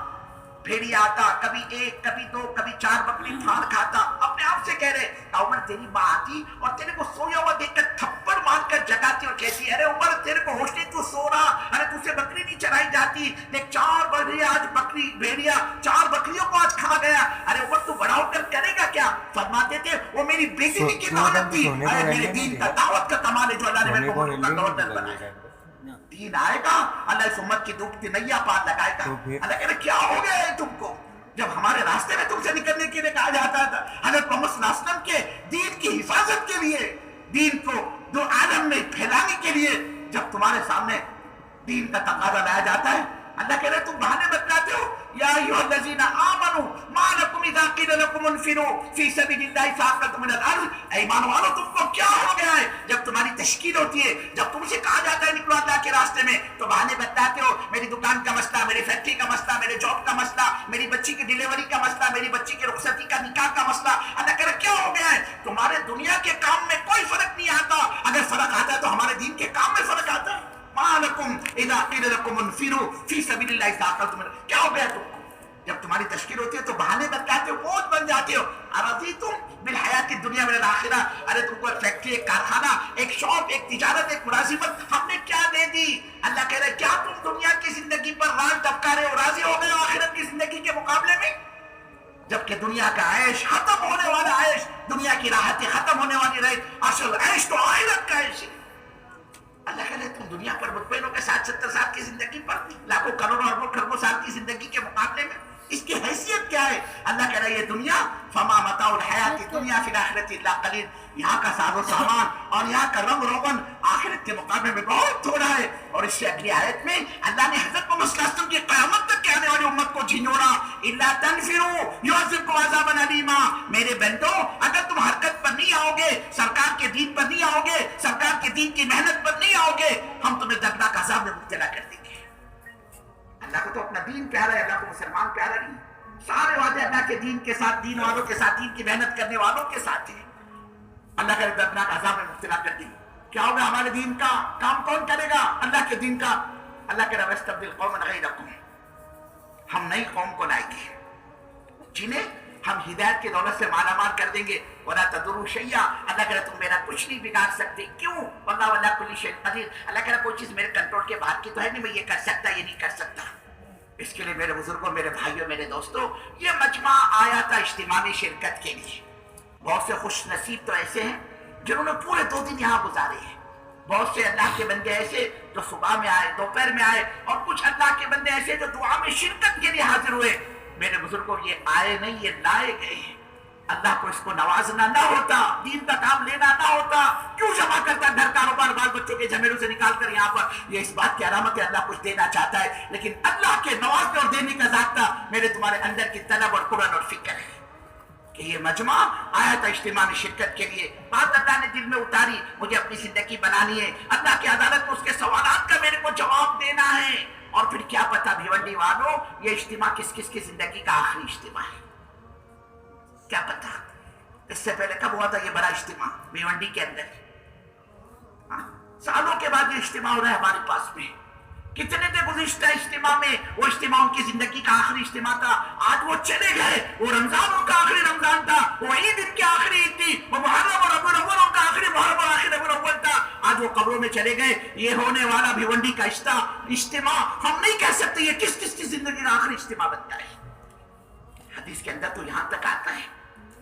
بھیڑیا آتا، کبھی 1 کبھی 2 کبھی 4 بکری پھاڑ کھاتا. اپنے آپ سے کہہ رہے عمر، تیری ماں آتی اور تیرے کو سویا ہوا دیکھ کر تھپڑ مار کر جگاتی اور کہتی ارے عمر تیرے کو ہوش نہیں، تو سو رہا، ارے تجھ سے بکری نہیں چرائی جاتی. دیکھ 4 بکری آج بکری بھیڑیا 4 بکریوں کو آج کھا گیا. ارے عمر تو بڑا ہو کر کرے گا کیا؟ فرماتے تھے وہ میری بیٹی کی کفالت تھی. ارے میرے دین کا دعوت کا کمال ہے جو اللہ نے میرے کو ملک کا گورنر بنایا. دین آئے گا، اللہ اس امت کی ڈوبتی نیا پار لگائے گا. اللہ کہہ رہے کیا ہو گیا ہے تم کو؟ جب ہمارے راستے میں تم سے نکلنے کے لیے کہا جاتا تھا، حضرت محمد صلی اللہ علیہ وسلم کے دین کی حفاظت کے لیے، دین کو دو عالم میں پھیلانے کے لیے، جب تمہارے سامنے دین کا تقاضا لایا جاتا ہے، اللہ کہہ رہے تم بہانے بتلاتے ہو. یا ایھا الذین آمنوا ما لکم اذا قیل لکم انفروا فی سبیل اللہ ثاقلتم من الارض. ایمان والو تم کو کیا ہو گیا ہے؟ جب تمہاری تشکیل ہوتی ہے، جب تم سے کہا جاتا ہے نکلو اللہ کے راستے میں، تو بہانے بتلاتے ہو. میری دکان کا مسئلہ، میری فیکٹری کا مسئلہ، میرے جاب کا مسئلہ، میری بچی کی ڈیلیوری کا مسئلہ، میری بچی کی رخصتی کا نکاح کا مسئلہ. اللہ کہہ رہا کیا ہو گیا ہے؟ تمہارے دنیا کے کام میں کوئی فرق نہیں آتا. اگر فرق آتا ہے تو ہمارے دین کے کام میں فرق آتا ہے. ما لکم اذا قیل لکم انفروا فی سبیل اللہ ثاقلتم. کیا ہو گیا تم کو؟ جب تمہاری تشکیل ہوتی ہے تو بہانے بتلاتے ہو، بوجھ بن جاتے ہو. ارضیتم بالحیات الدنیا من الآخرہ. ارے تم کو ایک فیکٹری، ایک کارخانہ، ایک شاپ، ایک تجارت، ایک ملازمت ہم نے کیا دے دی؟ اللہ کہہ رہے کیا تم دنیا کی زندگی پر راز ٹپکا رہے ہو، راضی ہو گئے ہو آخرت کی زندگی کے مقابلے میں؟ جبکہ دنیا کا عیش ختم ہونے والا عیش، دنیا کی راحتیں ختم ہونے والی رہے، اصل عیش تو آخرت کا عیش ہے. اللہ کہہ رہے تم دنیا پر مطمئن ہو کے 60-70 سال کی زندگی پر، لاکھوں کروڑوں اربوں کھربوں سال کی زندگی کے مقابلے میں اس کی حیثیت کیا ہے؟ اللہ کہہ رہا ہے یہ دنیا فما متاع الحیات الدنیا فی الآخرۃ الا قلیل. یہاں کا ساز و سامان اور یہاں کا رنگ روغن آخرت کے مقابلے میں بہت تھوڑا ہے. اور اس سے اگلی آیت میں اللہ نے حضرت محمد صلی اللہ علیہ وسلم کی قیامت تک کے آنے والی امت کو جھنجھوڑا. الا تنفروا یعذبکم عذابا الیما. میرے بندو اگر تم حرکت پر نہیں آؤ گے، سرکار کے دین پر نہیں آؤ گے، سرکار کے دین کی محنت پر نہیں آؤ گے، ہم تمہیں دردناک عذاب میں مبتلا کر دیں گے. اللہ کو تو اپنا دین پیارا ہے، اللہ کو مسلمان پیارا نہیں. سارے وعدے اللہ کے دین کے ساتھ، دین والوں کے ساتھ، دین کی محنت کرنے والوں کے ساتھ ہیں. اللہ کا دردناک عذاب میں مبتلا کر دیں. کیا ہوگا؟ ہمارے دین کا کام کون کرے گا؟ اللہ کے دین کا. اللہ کہہ رہا ہے وَاسْتَبْدِلْ قَوْمًا غَيْرَكُمْ. ہم نئی قوم کو لائیں گے جنہیں ہم ہدایت کی دولت سے مالا مال کر دیں گے. وَلَا تَضُرُّوا شَيْئًا. اللہ کہہ رہا تم میرا کچھ نہیں بگاڑ سکتے. کیوں؟ وَاللَّهُ عَلَىٰ كُلِّ شَيْءٍ قَدِيرٌ. اللہ کہہ رہا کوئی چیز میرے کنٹرول کے باہر کی تو ہے نہیں، میں یہ کر سکتا، یہ نہیں کر سکتا. اس کے لیے میرے بزرگوں، میرے بھائیوں، میرے دوستوں، یہ مجمع آیا تھا اجتماع میں شرکت کے لیے. بہت سے خوش نصیب تو ایسے ہیں جنہوں نے پورے 2 دن یہاں گزارے ہیں. بہت سے اللہ کے بندے ایسے جو صبح میں آئے، دوپہر میں آئے، اور کچھ اللہ کے بندے ایسے جو دعا میں شرکت کے لیے حاضر ہوئے. میرے بزرگوں یہ آئے نہیں، یہ لائے گئے ہیں. اللہ کو اس کو نوازنا نہ ہوتا، دین کا کام لینا نہ ہوتا، کیوں جمع کرتا گھر کاروبار بال بچوں کے جھمیلوں سے نکال کر یہاں پر؟ یہ اس بات کی علامت ہے اللہ کچھ دینا چاہتا ہے. لیکن اللہ کے نوازنے اور دینے کا ضابطہ میرے تمہارے اندر کی طلب اور قرآن اور فکر ہے کہ یہ مجمع آیا تھا اجتماع میں شرکت کے لیے. بات اللہ نے دل میں اتاری، مجھے اپنی زندگی بنانی ہے، اللہ کی عدالت میں اس کے سوالات کا میرے کو جواب دینا ہے. اور پھر کیا پتا بھیونڈی والوں یہ اجتماع کس کس کی زندگی کا آخری اجتماع ہے؟ کیا پتا اس سے پہلے کب ہوا تھا یہ بڑا اجتماع بھیونڈی کے اندر؟ سالوں کے بعد یہ اجتماع ہو رہا ہے ہمارے پاس میں. کتنے تھے گزشتہ اجتماع میں؟ وہ اجتماع ان کی زندگی کا آخری اجتماع تھا. آج وہ چلے گئے. وہ رمضان ان کا آخری رمضان تھا، وہ عید ان کی آخری عید تھی، وہ محرم اور ربیع الاول ان کا آخری محرم اور آخری ربیع الاول تھا. آج وہ قبروں میں چلے گئے. یہ ہونے والا بھیونڈی کا اجتماع ہم نہیں کہہ سکتے یہ کس کس کی زندگی کا آخری اجتماع بنتا ہے. حدیث کے اندر تو یہاں تک آتا ہے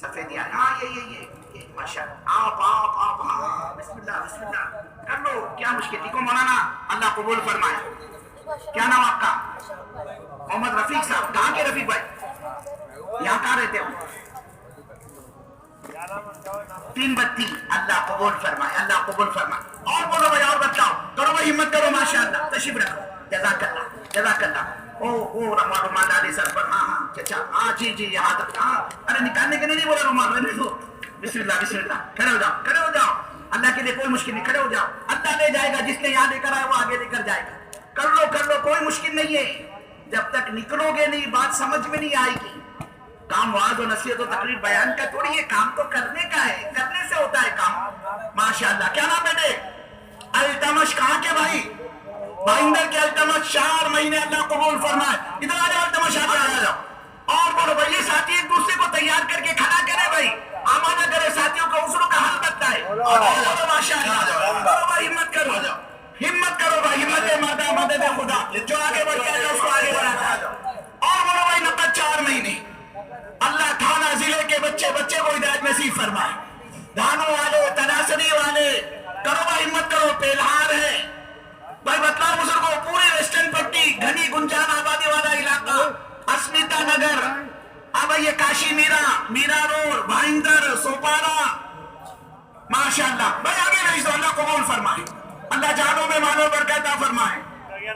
سفید ہاں یہ ماشاءاللہ آپ ہاں بسم اللہ کر لو. کیا مشکل ٹھیک ہو مولانا, اللہ قبول فرمائے. کیا نام آپ کا؟ محمد رفیق صاحب. کہاں کے رفیق بھائی؟ یہاں کہاں رہتے ہو؟ 332. اللہ قبول فرمائے, اللہ قبول فرمائے. اور بولو بھائی, اور بتاؤ, کرو بھائی, ہمت کرو. ماشاءاللہ, تشریف رکھو. جزاک اللہ, جزاک اللہ. او رومال ڈالے سر پر. ہاں چچا, ہاں جی یہاں تک. ہاں ارے نکالنے کے لیے نہیں بولا رومال, رہنے دو. بسم اللہ, کھڑے ہو جاؤ, کھڑے ہو جاؤ. اللہ کے لیے کوئی مشکل نہیں, کھڑے ہو جاؤ. اللہ لے جائے گا, جس نے یہاں لے کر آیا وہ آگے لے کر جائے گا. کر لو, کوئی مشکل نہیں ہے. جب تک نکلو گے نہیں بات سمجھ میں نہیں آئے گی. کام وعظ و نصیحت و تقریر بیان کا تھوڑی ہے, کام تو کرنے کا ہے, کرنے سے ہوتا ہے کام. ماشاءاللہ. کیا نام بیٹے؟ التمش. کہاں کے بھائی؟ بائندر کے التمش. 4 مہینے, اللہ قبول فرمائے. ادھر آ جاؤ التمش, آ جاؤ. اور بولو بھائی, یہ ساتھی ایک دوسرے کو تیار کر کے کھڑا کرے بھائی, آمادہ کرے ساتھیوں کو, عذروں کا حل بتائے. ماشاءاللہ بھائی, ہمت کرو, ہمت کرو بھائی, ہمت مردہ مدد خدا. جو آگے بڑھ جائے گا اس کو آگے بڑھاتا ہے. اور بولو بھائی, نقد 4 مہینے. اللہ تھانہ ضلع کے بچے کو ہدایت نصیب فرمائے. دھانوں والے, تناسری والے, کرو بھائی, ہمت کرو. پیلہار ہے بھائی, بتلاؤ بزرگوں, پورے ویسٹرن پٹی, گھنی گنجان آبادی والا علاقہ, اسمیتا نگر, اب یہ کاشی میرا روڈ, بھائندر, سوپارا. ماشاءاللہ بھائی, آگے بھیج دو. اللہ قبول فرمائے, اللہ جانوں میں مالوں برکت عطا فرمائے.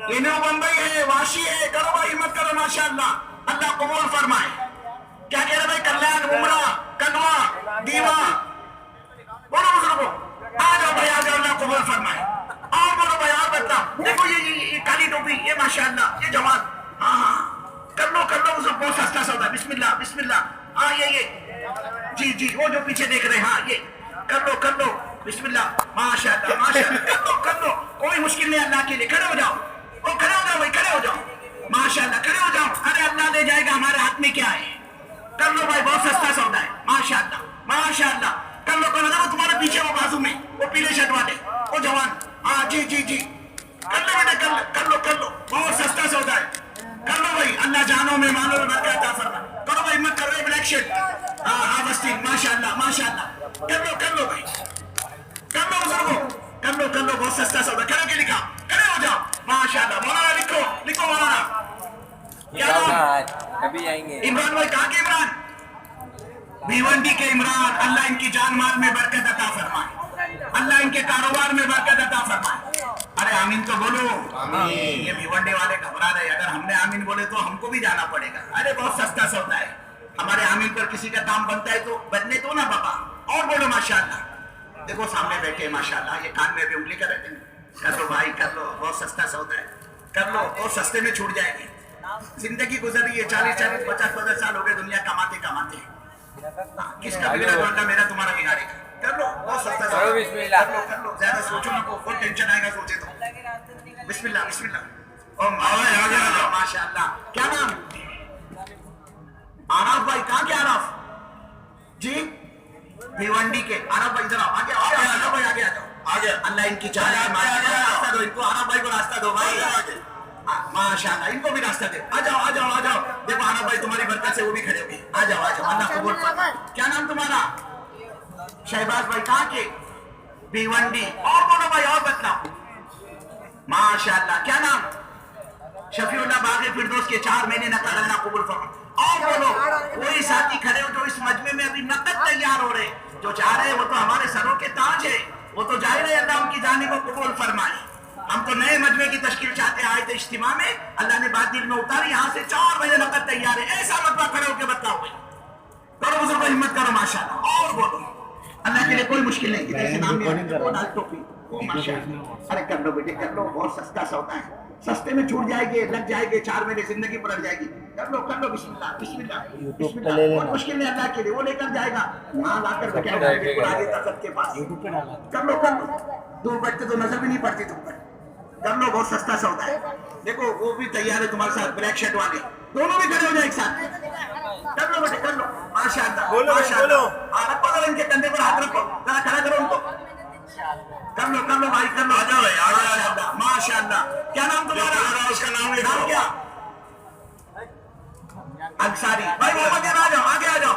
یہ نیو بمبئی ہے, واشی ہے. کرو بھائی, ہمت کرو. ماشاءاللہ, اللہ قبول فرمائے. کیا کہہ رہے بھائی؟ کلیان, عمرہ, کنوا, دیوا. بولو بزرگوں, آ جاؤ بھائی, آ جاؤ. اللہ قبول فرمائے. اور بولو بھائی, اور بتاؤ. دیکھو یہ کالی ٹوپی, یہ ماشاءاللہ, یہ جوان. ہاں کر لو بزرگ, بہت سستا سودا. بسم اللہ. ہاں یہ جی وہ جو پیچھے دیکھ رہے ہیں, ہاں یہ کر لو. بسم اللہ. ماشاءاللہ, کر لو. کوئی مشکل نہیں, اللہ کے لیے. کھڑے ہو جاؤ, کھڑے ہو جاؤ بھائی, کھڑے ہو جاؤ. ماشاءاللہ, کھڑے ہو جاؤ. ارے اللہ لے جائے گا, ہمارے ہاتھ میں کیا ہے. کر لو بھائی, بہت سستا سودا ہے. ماشاءاللہ. کر لو. تمہارے پیچھے وہ بازو میں وہ پیلے شرٹ والے, وہ جوان. ہاں جی. کر لو بیٹا, کر لو. بہت سستا سودا ہے. کر لو بھائی, اللہ جانوں میں مالوں میں برکت عطا فرمائے. کرو بھائی, ہمت کرو. بلیک شرٹ, ہاں وسطین. ماشاءاللہ. کر لو بھائی, کر لو بزرگوں, کر لو. بہت سستا سودا. کھڑے کے لکھا, کھڑے ہو جاؤ. ماشاءاللہ. مولانا لکھو مولانا. کیا نام؟ ابھی آئیں گے. عمران بھائی. کہاں کے عمران؟ بھیونڈی کے عمران. اللہ ان کی جان مال میں برکت عطا فرمائے, اللہ ان کے کاروبار میں برکت عطا فرمائے. ارے آمین تو بولو. یہ بھیونڈی والے گھبرا رہے, اگر ہم نے آمین بولے تو ہم کو بھی جانا پڑے گا. ارے بہت سستا سودا ہے. ہمارے آمین پر کسی کا کام بنتا ہے تو بننے دو نا بابا. اور بولو ماشاءاللہ. دیکھو سامنے بیٹھے, ماشاءاللہ, یہ کان میں بھی انگلی کر رہتے ہیں. کر لو بھائی, کر لو. بہت سستا سودا ہے. کر لو, اور سستے میں چھوٹ جائے گی. زندگی گزر رہی ہے, 40 50 سال ہو گئے دنیا کماتے. کس کا بگڑا تو اللہ میرا تمہارا بگاڑے گا. کر لو, بہت سستا سودا ہے. کر لو. زیادہ سوچو نا, بہت ٹینشن آئے گا سوچے تو. بسم اللہ. ماشاءاللہ. کیا نام؟ آراف بھائی. کہاں کے آراف جی؟ بھیونڈی کے. آراف بھائی ادھر آؤ, آگے آ جاؤ. اللہ ان کی چاہے راستہ دو ان کو. آراف بھائی کو راستہ دو بھائی. ماشاءاللہ, ان کو بھی راستہ دے. آ جاؤ. دیکھو آراف بھائی, تمہاری برکت سے وہ بھی کھڑے ہوگی. آ جاؤ. اللہ قبول فرمائے. کیا نام تمہارا؟ شہباز بھائی. کہاں کے؟ بھیونڈی. اور بولو بھائی, اور بتلاؤ. ماشاءاللہ. کیا نام؟ شفیع اللہ باغ فردوس کے. 4 مہینے نقد. اللہ قبول فرمائے. اور بولو, کوئی ساتھی کھڑے ہو جو اس مجمع میں ابھی نقد تیار ہو رہے, جو چاہ رہے وہ تو ہمارے سروں کے تاج ہے, وہ تو ظاہر ہے اللہ ان کی جانب کو قبول فرمائے. ہم تو نئے مجمع کی تشکیل چاہتے آئے تھے اجتماع میں, اللہ نے بات دل میں اتاری. یہاں سے 4 بجے نقد تیار ہے. ایسا مطلب کھڑے ہو کے بتاؤ بھائی. کرو بزرگ, ہمت کرو. ماشاءاللہ. اور بولو, اللہ کے لیے کوئی مشکل نہیں. جیسے نام نہیں وہ ڈال ٹوپی, وہ ماشاءاللہ. ارے کر لو بیٹے, کر لو. بہت سستا سودا ہے. سستے میں چھوٹ جائے گی, لگ جائے گی. 4 مہینے زندگی پلٹ جائے گی. کر لو. بسم اللہ. کوئی مشکل نہیں, اللہ کے لیے وہ لے کر جائے گا. ہاں لا کر بیٹھا ہے بالکل آگے تخت کے پاس. کر لو. دور بیٹھتے تو نظر بھی نہیں پڑتی تم پر. کر لو, بہت سستا سودا ہے. دیکھو وہ بھی تیار ہے تمہارے ساتھ, بلیک شرٹ والے. دونوں بھی کھڑے ہو جائے ایک ساتھ. کر لو بیٹے, کر لو. ماشاءاللہ. رکھو ذرا ان کے کندھے پر ہاتھ رکھو, ذرا کھڑا کرو ان کو. کر لو بھائی, کر لو. آ جاؤ بھائی. ماشاءاللہ. کیا نام تمہارا؟ اس کا نام کیا؟ انصاری بھائی. محمد, آ جاؤ, آگے آ جاؤ.